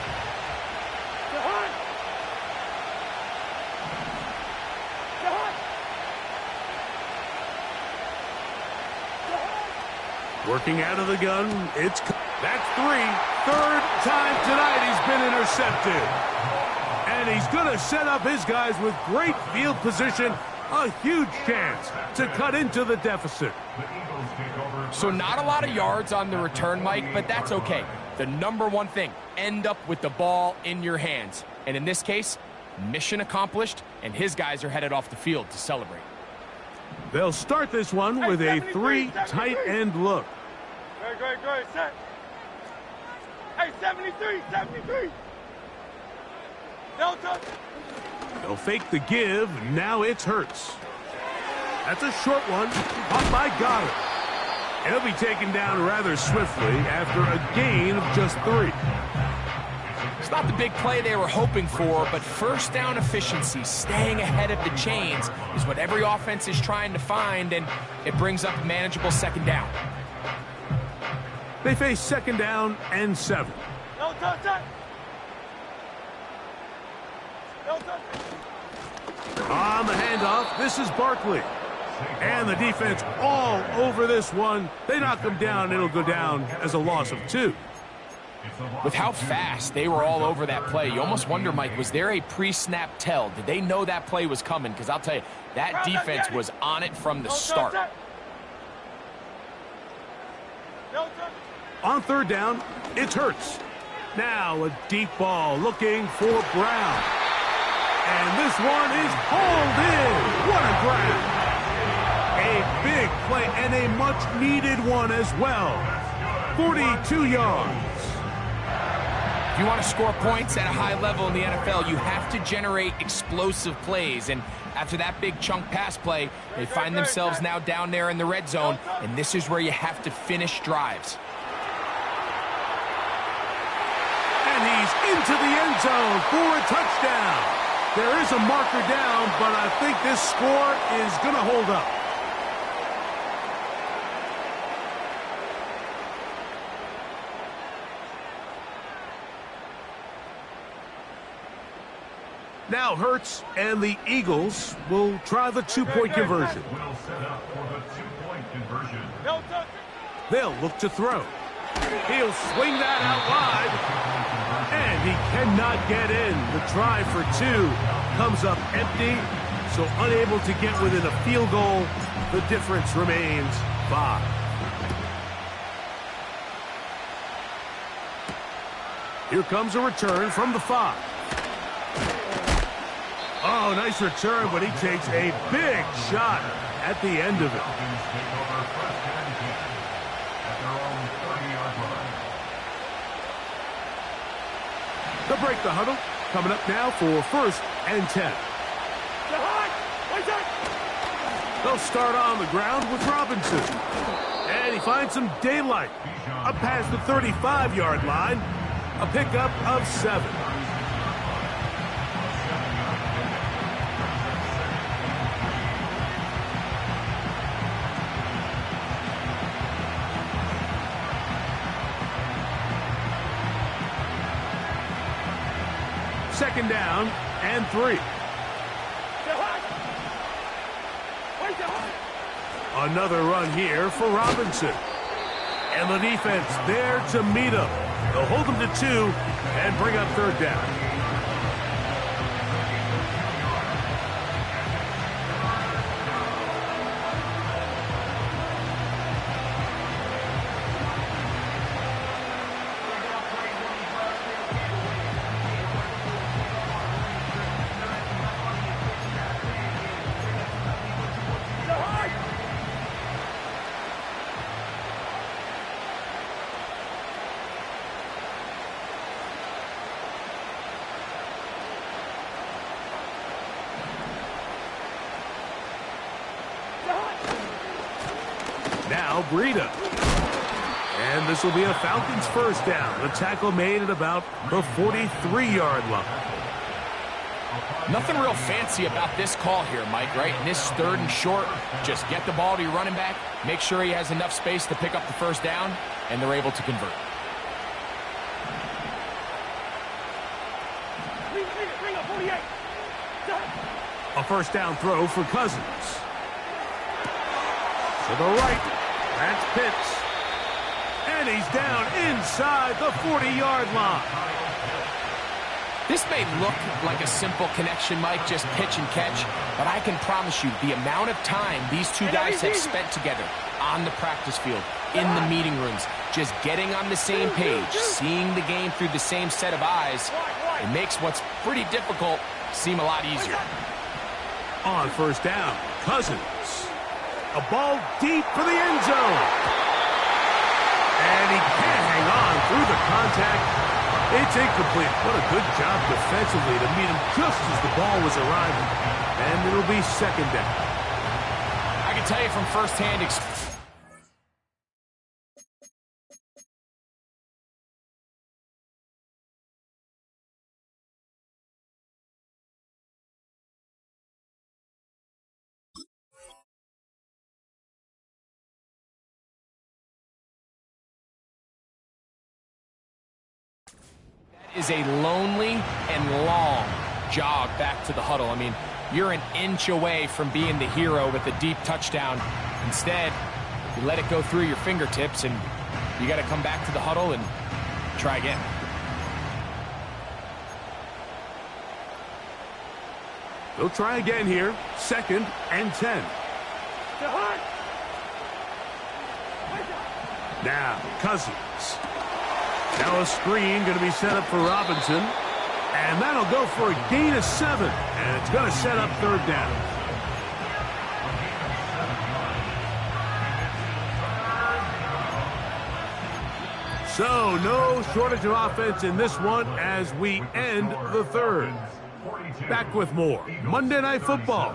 Working out of the gun, that's 3. Third time tonight he's been intercepted. And he's going to set up his guys with great field position. A huge chance to cut into the deficit. So not a lot of yards on the return, Mike, but that's okay. The number one thing, end up with the ball in your hands. And in this case, mission accomplished, and his guys are headed off the field to celebrate. They'll start this one with a 3 tight end look. Good, set. Hey, 73. Delta. They'll fake the give. Now it's Hurts. That's a short one. Caught by Goddard. He'll be taken down rather swiftly after a gain of just 3. It's not the big play they were hoping for, but first down efficiency, staying ahead of the chains, is what every offense is trying to find, and it brings up a manageable second down. They face second down and 7. No touch. On the handoff, this is Barkley. And the defense all over this one. They knock him down, it'll go down as a loss of 2. With how fast they were all over that play, you almost wonder, Mike, was there a pre-snap tell? Did they know that play was coming? Because I'll tell you, that defense was on it from the start. On third down, it's Hurts. Now a deep ball looking for Brown. And this one is hauled in. What a grab. A big play and a much-needed one as well. 42 yards. If you want to score points at a high level in the NFL, you have to generate explosive plays. And after that big chunk pass play, they find themselves now down there in the red zone, and this is where you have to finish drives. And he's into the end zone for a touchdown. There is a marker down, but I think this score is going to hold up. Now Hurts and the Eagles will try the 2-point conversion. They'll look to throw. He'll swing that out wide. And he cannot get in. The try for 2 comes up empty, so unable to get within a field goal. The difference remains 5. Here comes a return from the 5. Oh, nice return, but he takes a big shot at the end of it. They'll break the huddle. Coming up now for 1st and 10. They'll start on the ground with Robinson. And he finds some daylight. Up past the 35-yard line. A pickup of 7. Second down and 3. Another run here for Robinson. And the defense there to meet him. They'll hold him to 2 and bring up third down. Now Breida. And this will be a Falcons first down. The tackle made at about the 43-yard line. Nothing real fancy about this call here, Mike, right? In this 3rd and short, just get the ball to your running back, make sure he has enough space to pick up the first down, and they're able to convert. Bring up 48. A first down throw for Cousins. To the right. That's Pitts. And he's down inside the 40-yard line. This may look like a simple connection, Mike, just pitch and catch, but I can promise you the amount of time these two guys have spent together on the practice field, in the meeting rooms, just getting on the same page, seeing the game through the same set of eyes, it makes what's pretty difficult seem a lot easier. On first down, Cousins. A ball deep for the end zone. And he can't hang on through the contact. It's incomplete. What a good job defensively to meet him just as the ball was arriving. And it'll be second down. I can tell you from firsthand experience. Is a lonely and long jog back to the huddle. I mean, you're an inch away from being the hero with a deep touchdown. Instead, you let it go through your fingertips, and you got to come back to the huddle and try again. They'll try again here. 2nd and 10. Now, Cousins. Now a screen going to be set up for Robinson. And that'll go for a gain of 7. And it's going to set up 3rd down. So no shortage of offense in this one as we end the 3rd. Back with more Monday Night Football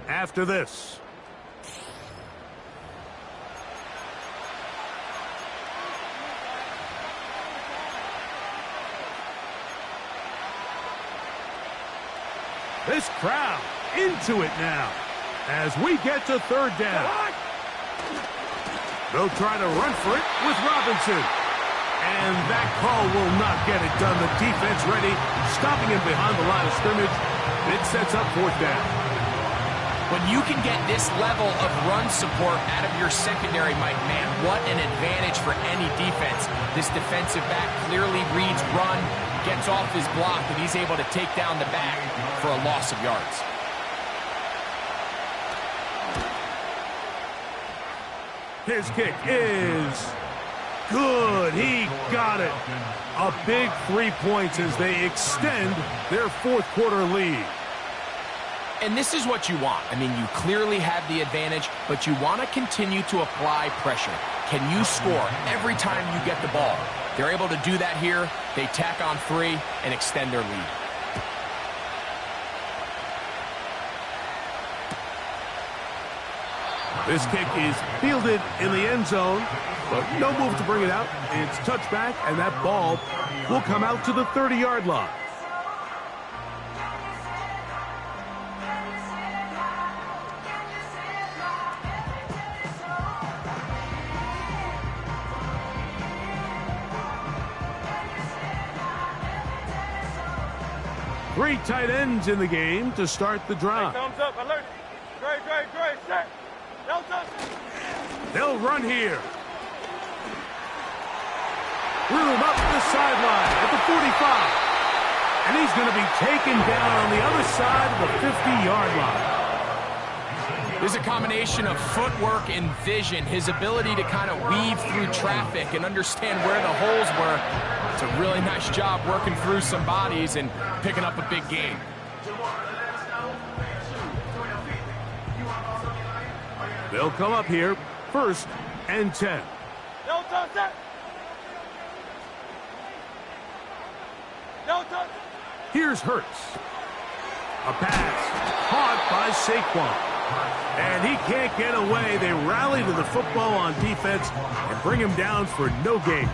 after this. This crowd into it now as we get to 3rd down. They'll try to run for it with Robinson. And that call will not get it done. The defense ready, stopping him behind the line of scrimmage. It sets up 4th down. When you can get this level of run support out of your secondary, Mike, man, what an advantage for any defense. This defensive back clearly reads run, gets off his block, and he's able to take down the back for a loss of yards. His kick is good. He got it. A big 3 points as they extend their 4th quarter lead. And this is what you want. I mean, you clearly have the advantage, but you want to continue to apply pressure. Can you score every time you get the ball? They're able to do that here. They tack on 3 and extend their lead. This kick is fielded in the end zone, but no move to bring it out. It's touchback, and that ball will come out to the 30-yard line. Three tight ends in the game to start the drive. Hey, thumbs up, alert. Great, set. No touch. They'll run here. Room up the sideline at the 45. And he's going to be taken down on the other side of the 50-yard line. There's a combination of footwork and vision, his ability to kind of weave through traffic and understand where the holes were. It's a really nice job working through some bodies and picking up a big gain. They'll come up here, 1st and 10. No touch that. No touch. Here's Hurts. A pass caught by Saquon. And he can't get away. They rally to the football on defense and bring him down for no gain.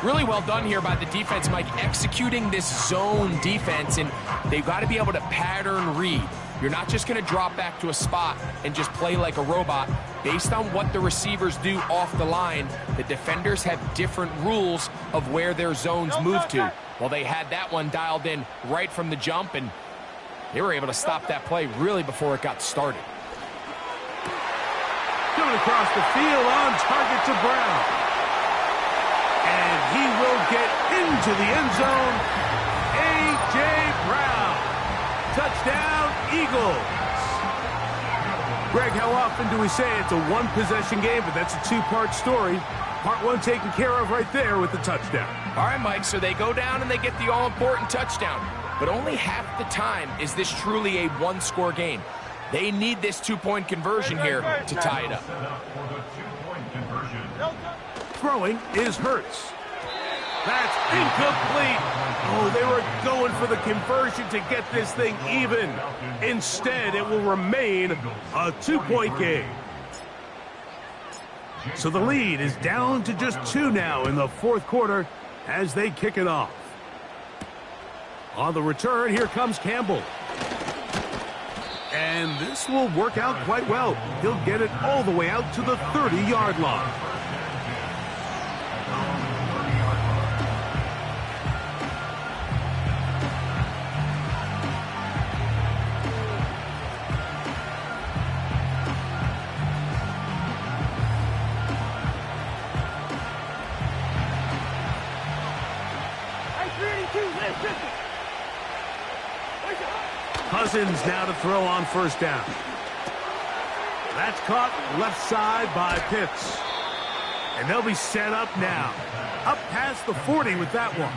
Really well done here by the defense, Mike, executing this zone defense, and they've got to be able to pattern read. You're not just going to drop back to a spot and just play like a robot. Based on what the receivers do off the line, the defenders have different rules of where their zones move to. Well, they had that one dialed in right from the jump, and they were able to stop that play really before it got started. Coming across the field on target to Brown. And he will get into the end zone. A.J. Brown. Touchdown, Eagles. Greg, how often do we say it's a one-possession game, but that's a two-part story? Part one taken care of right there with the touchdown. All right, Mike, so they go down and they get the all-important touchdown. But only half the time is this truly a one-score game. They need this two-point conversion here to tie it up. Throwing is Hurts. That's incomplete. Oh, they were going for the conversion to get this thing even. Instead, it will remain a two-point game. So the lead is down to just 2 now in the fourth quarter as they kick it off. On the return, here comes Campbell. And this will work out quite well. He'll get it all the way out to the 30-yard line. Cousins now to throw on first down. That's caught left side by Pitts. And they'll be set up now. Up past the 40 with that one.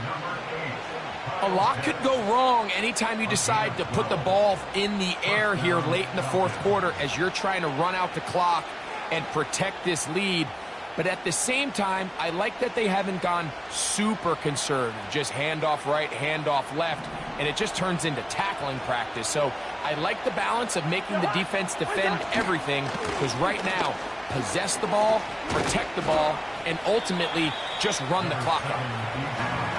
A lot could go wrong anytime you decide to put the ball in the air here late in the fourth quarter as you're trying to run out the clock and protect this lead. But at the same time, I like that they haven't gone super conservative. Just handoff right, handoff left, and it just turns into tackling practice. So I like the balance of making the defense defend everything, because right now, possess the ball, protect the ball, and ultimately just run the clock out.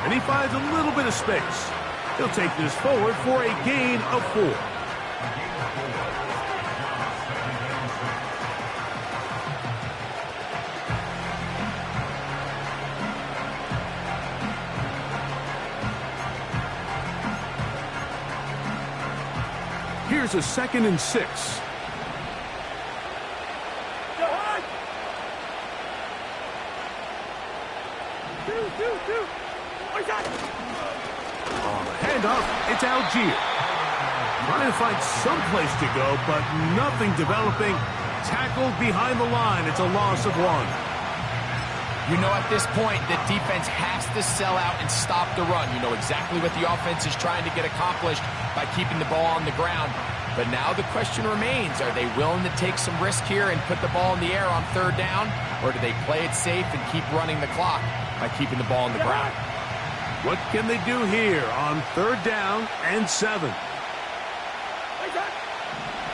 And he finds a little bit of space. He'll take this forward for a gain of 4. Here's a 2nd and 6. On the handoff, it's Algier. Trying to find some place to go, but nothing developing. Tackled behind the line. It's a loss of 1. You know, at this point, the defense has to sell out and stop the run. You know exactly what the offense is trying to get accomplished by keeping the ball on the ground. But now the question remains, are they willing to take some risk here and put the ball in the air on third down? Or do they play it safe and keep running the clock by keeping the ball on the ground? What can they do here on third down and 7?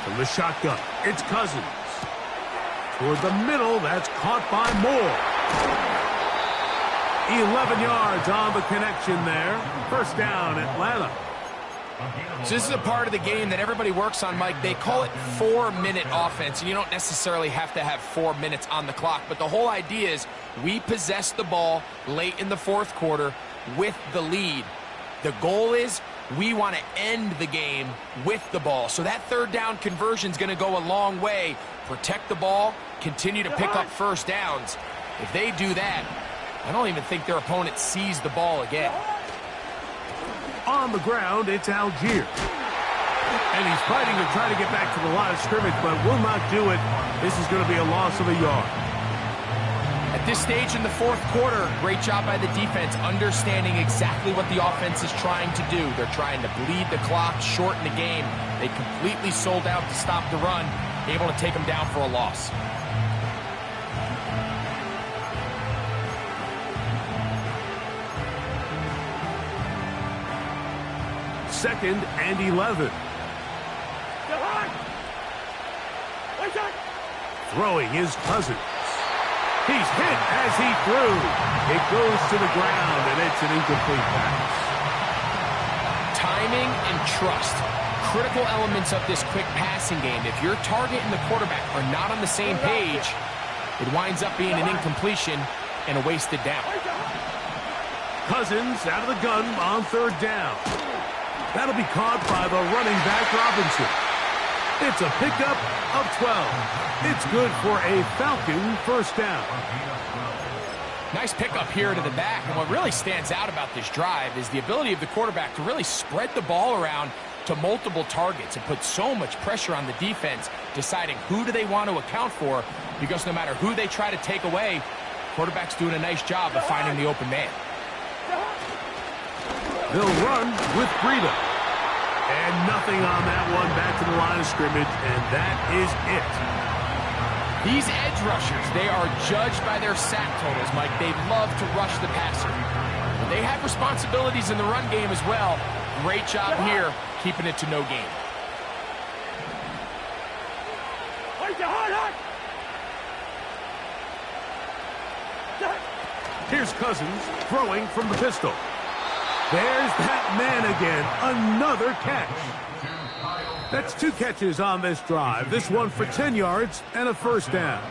From the shotgun, it's Cousins. Toward the middle, that's caught by Moore. 11 yards on the connection there. First down, Atlanta. So this is a part of the game that everybody works on, Mike. They call it 4-minute offense, and you don't necessarily have to have 4 minutes on the clock. But the whole idea is we possess the ball late in the fourth quarter with the lead. The goal is we want to end the game with the ball. So that third down conversion is going to go a long way. Protect the ball, continue to pick up first downs. If they do that, I don't even think their opponent sees the ball again. On the ground, it's Algier. And he's fighting to try to get back to the line of scrimmage, but will not do it. This is going to be a loss of a yard. At this stage in the fourth quarter, great job by the defense, understanding exactly what the offense is trying to do. They're trying to bleed the clock, shorten the game. They completely sold out to stop the run, able to take them down for a loss. Second and 11. Throwing his Cousins. He's hit as he threw. It goes to the ground, and it's an incomplete pass. Timing and trust. Critical elements of this quick passing game. If your target and the quarterback are not on the same page, it winds up being an incompletion and a wasted down. Cousins out of the gun on third down. That'll be caught by the running back, Robinson. It's a pickup of 12. It's good for a Falcon first down. Nice pickup here to the back, and what really stands out about this drive is the ability of the quarterback to really spread the ball around to multiple targets and put so much pressure on the defense, deciding who do they want to account for, because no matter who they try to take away, quarterback's doing a nice job of finding the open man. They'll run with Breida. And nothing on that one, back to the line of scrimmage, and that is it. These edge rushers, they are judged by their sack totals, Mike. They love to rush the passer. But they have responsibilities in the run game as well. Great job here, keeping it to no gain. Here's Cousins throwing from the pistol. There's that man again, another catch. That's 2 catches on this drive. This one for 10 yards and a first down.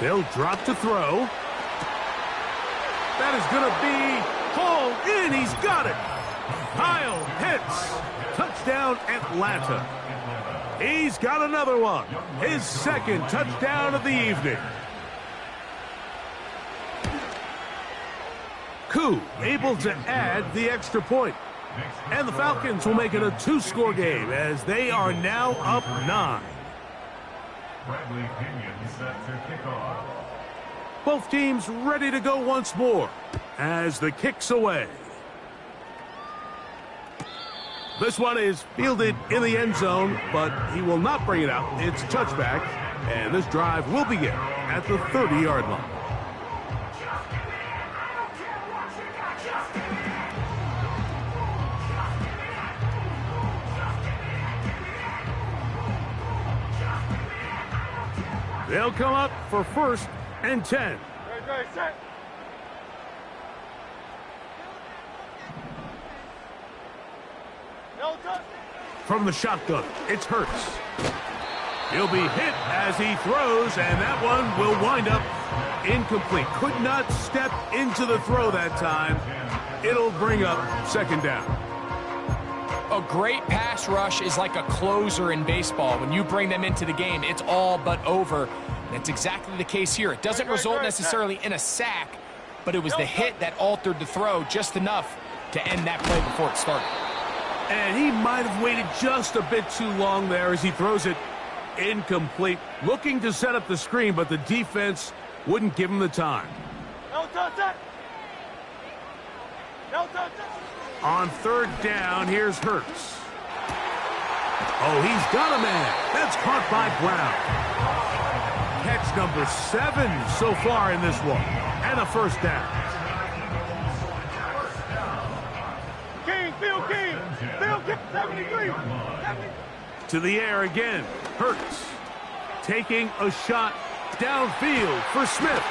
They'll drop to throw. That is going to be hauled in. He's got it. Kyle Pitts. Touchdown, Atlanta. He's got another one. His second touchdown of the evening. Koo able to add the extra point. And the Falcons will make it a 2-score game as they are now up 9. Bradley Pinion set to kick off. Both teams ready to go once more as the kick's away. This one is fielded in the end zone, but he will not bring it out. It's a touchback, and this drive will begin at the 30-yard line. They'll come up for 1st and 10. Set. From the shotgun, it's Hurts. He'll be hit as he throws, and that one will wind up incomplete. Could not step into the throw that time. It'll bring up 2nd down. A great pass rush is like a closer in baseball. When you bring them into the game, it's all but over. And it's exactly the case here. It doesn't result necessarily in a sack, but it was the hit that altered the throw just enough to end that play before it started. And he might have waited just a bit too long there as he throws it incomplete. Looking to set up the screen, but the defense wouldn't give him the time. On 3rd down, here's Hurts. Oh, he's got a man. That's caught by Brown. Catch number 7 so far in this one. And a first down. King, 73. To the air again. Hurts taking a shot downfield for Smith.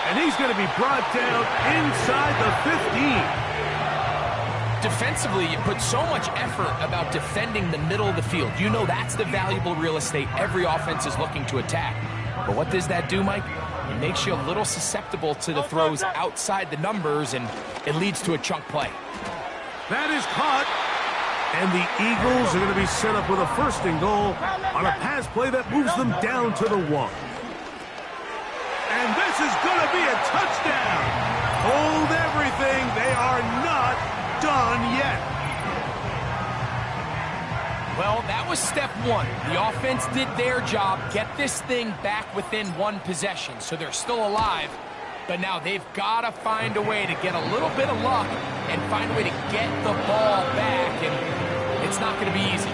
And he's going to be brought down inside the 15. Defensively, you put so much effort about defending the middle of the field. You know that's the valuable real estate every offense is looking to attack. But what does that do, Mike? It makes you a little susceptible to the throws outside the numbers, and it leads to a chunk play. That is caught. And the Eagles are going to be set up with a 1st and goal on a pass play that moves them down to the 1. And this is going to be a touchdown. Hold everything. They are not done yet. Well, that was step one. The offense did their job, get this thing back within one possession, so they're still alive. But now they've got to find a way to get a little bit of luck and find a way to get the ball back, and it's not going to be easy.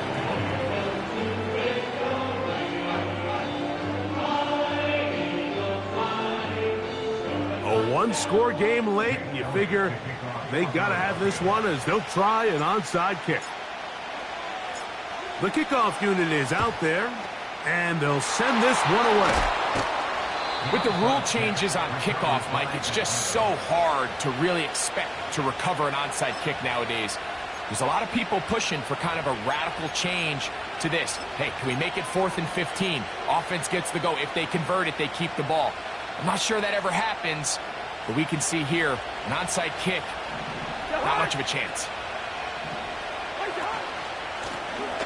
A one-score game late, and you figure they got to have this one as they'll try an onside kick. The kickoff unit is out there, and they'll send this one away. With the rule changes on kickoff, Mike, it's just so hard to really expect to recover an onside kick nowadays. There's a lot of people pushing for kind of a radical change to this. Hey, can we make it 4th and 15? Offense gets the go. If they convert it, they keep the ball. I'm not sure that ever happens, but we can see here an onside kick, not much of a chance.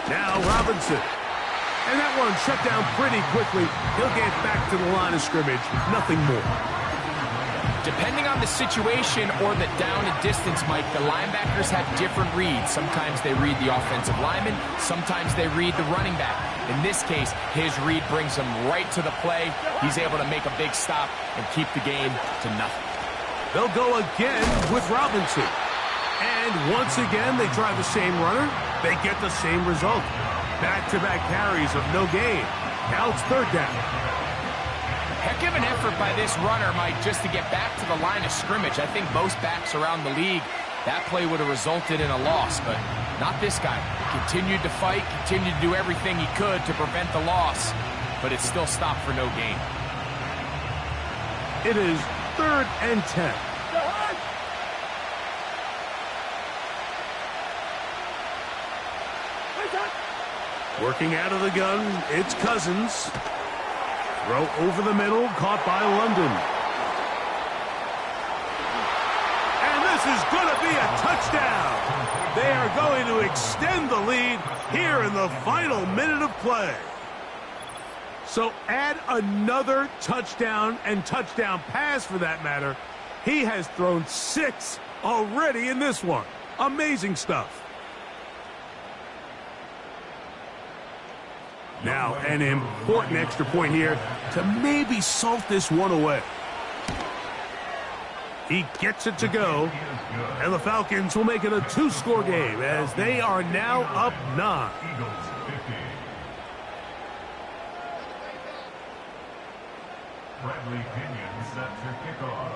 Now Robinson. And that one shut down pretty quickly. He'll get back to the line of scrimmage. Nothing more. Depending on the situation or the down and distance, Mike, the linebackers have different reads. Sometimes they read the offensive lineman. Sometimes they read the running back. In this case, his read brings him right to the play. He's able to make a big stop and keep the game to nothing. They'll go again with Robinson. And once again, they try the same runner. They get the same result. Back-to-back carries of no gain. Now it's 3rd down. Heck of an effort by this runner, Mike, just to get back to the line of scrimmage. I think most backs around the league, that play would have resulted in a loss, but not this guy. Continued to fight, continued to do everything he could to prevent the loss, but it still stopped for no gain. It is 3rd and 10. Working out of the gun, it's Cousins. Throw over the middle, caught by London. And this is going to be a touchdown. They are going to extend the lead here in the final minute of play. So add another touchdown and touchdown pass for that matter. He has thrown 6 already in this one. Amazing stuff. Now, an important extra point here to maybe salt this one away. He gets it to go, and the Falcons will make it a 2-score game as they are now up 9. Bradley Pinion set to kickoff.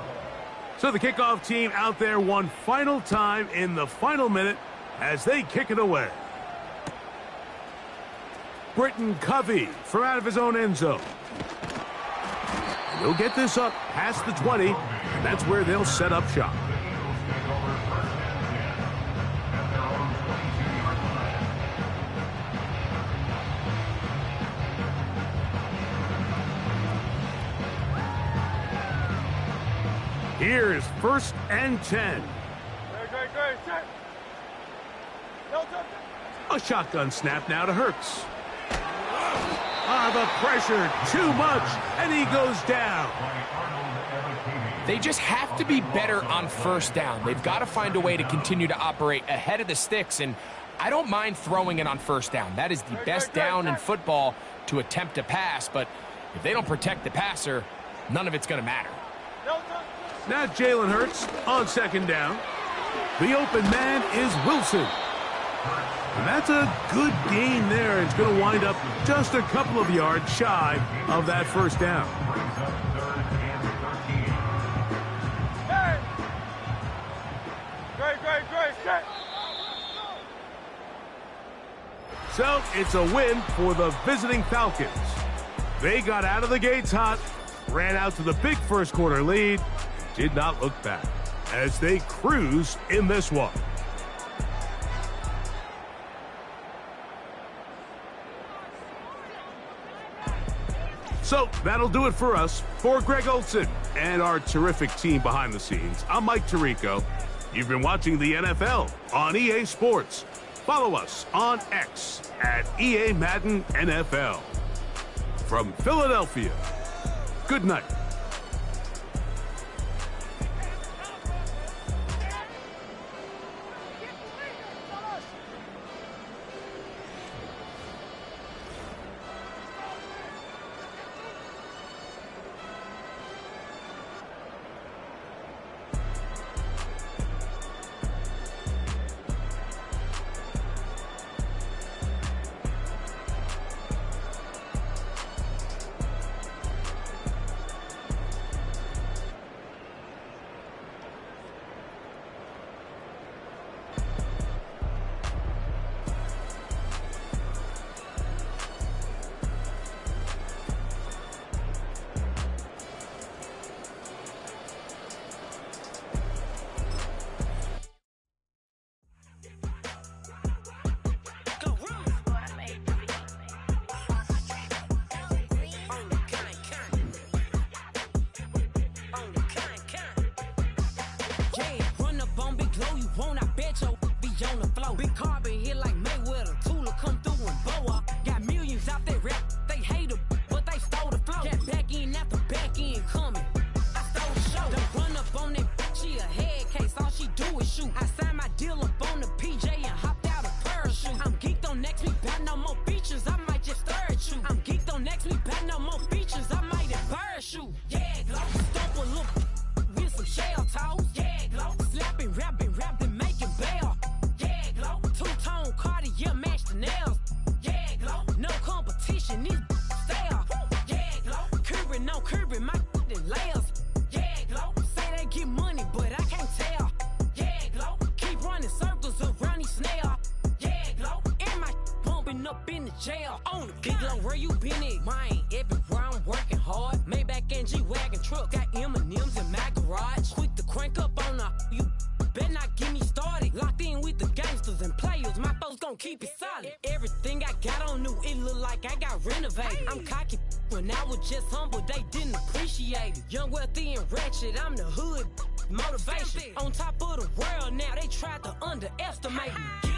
So the kickoff team out there one final time in the final minute as they kick it away. Britton Covey from out of his own end zone. He'll get this up past the 20, and that's where they'll set up shop. Here's 1st and 10. Great, set. A shotgun snap now to Hurts. The pressure, too much, and he goes down. They just have to be better on 1st down. They've got to find a way to continue to operate ahead of the sticks, and I don't mind throwing it on 1st down. That is the best down in football to attempt to pass, but if they don't protect the passer, none of it's going to matter. Now Jalen Hurts on 2nd down. The open man is Wilson. And that's a good gain there. It's going to wind up just a couple of yards shy of that 1st down. Great, set. So it's a win for the visiting Falcons. They got out of the gates hot, ran out to the big 1st quarter lead, did not look back as they cruise in this one. So that'll do it for us. For Greg Olsen and our terrific team behind the scenes, I'm Mike Tirico. You've been watching the NFL on EA Sports. Follow us on X at EA Madden NFL. From Philadelphia, good night. Yeah, run up on Big Glow, you won't, I bet your be on the floor. Big Carbon hit like Mayweather, Tula come through and boa. Got millions out there rap, they hate her, but they stole the flow. Got back in after back in coming. I stole the show. Don't run up on that, she a head case, all she do is shoot. I signed my deal up on the PJ and hopped out a parachute. I'm geeked on next week, got no more features, I might just stare at you. I'm geeked on next week, got no more features, I might just parachute. Yeah, Glow, stomp a look with some shell toes. Yeah, Glow, slapping, rapping, making bail. Yeah, Glow, two-tone Cartier match the nails. Yeah, Glow, no competition, these stale. Yeah, Glow, curbing, no curbing, my layers. Yeah, Glow, say they get money, but I can't tell. Yeah, Glow, keep running circles around these snails. Yeah, Glow, and my bumping up in the jail. On the Big Glow, where you been at? Mine, everywhere I'm working hard. Maybach and G-Wagon truck, got M&M's in my garage. Quick to crank up on her, you better not get me started. Locked in with the gangsters and players, my folks gon' keep it solid. Everything I got on new, it look like I got renovated. I'm cocky when I was just humble, they didn't appreciate it. Young, wealthy, and ratchet, I'm the hood motivation. On top of the world now, they tried to underestimate me.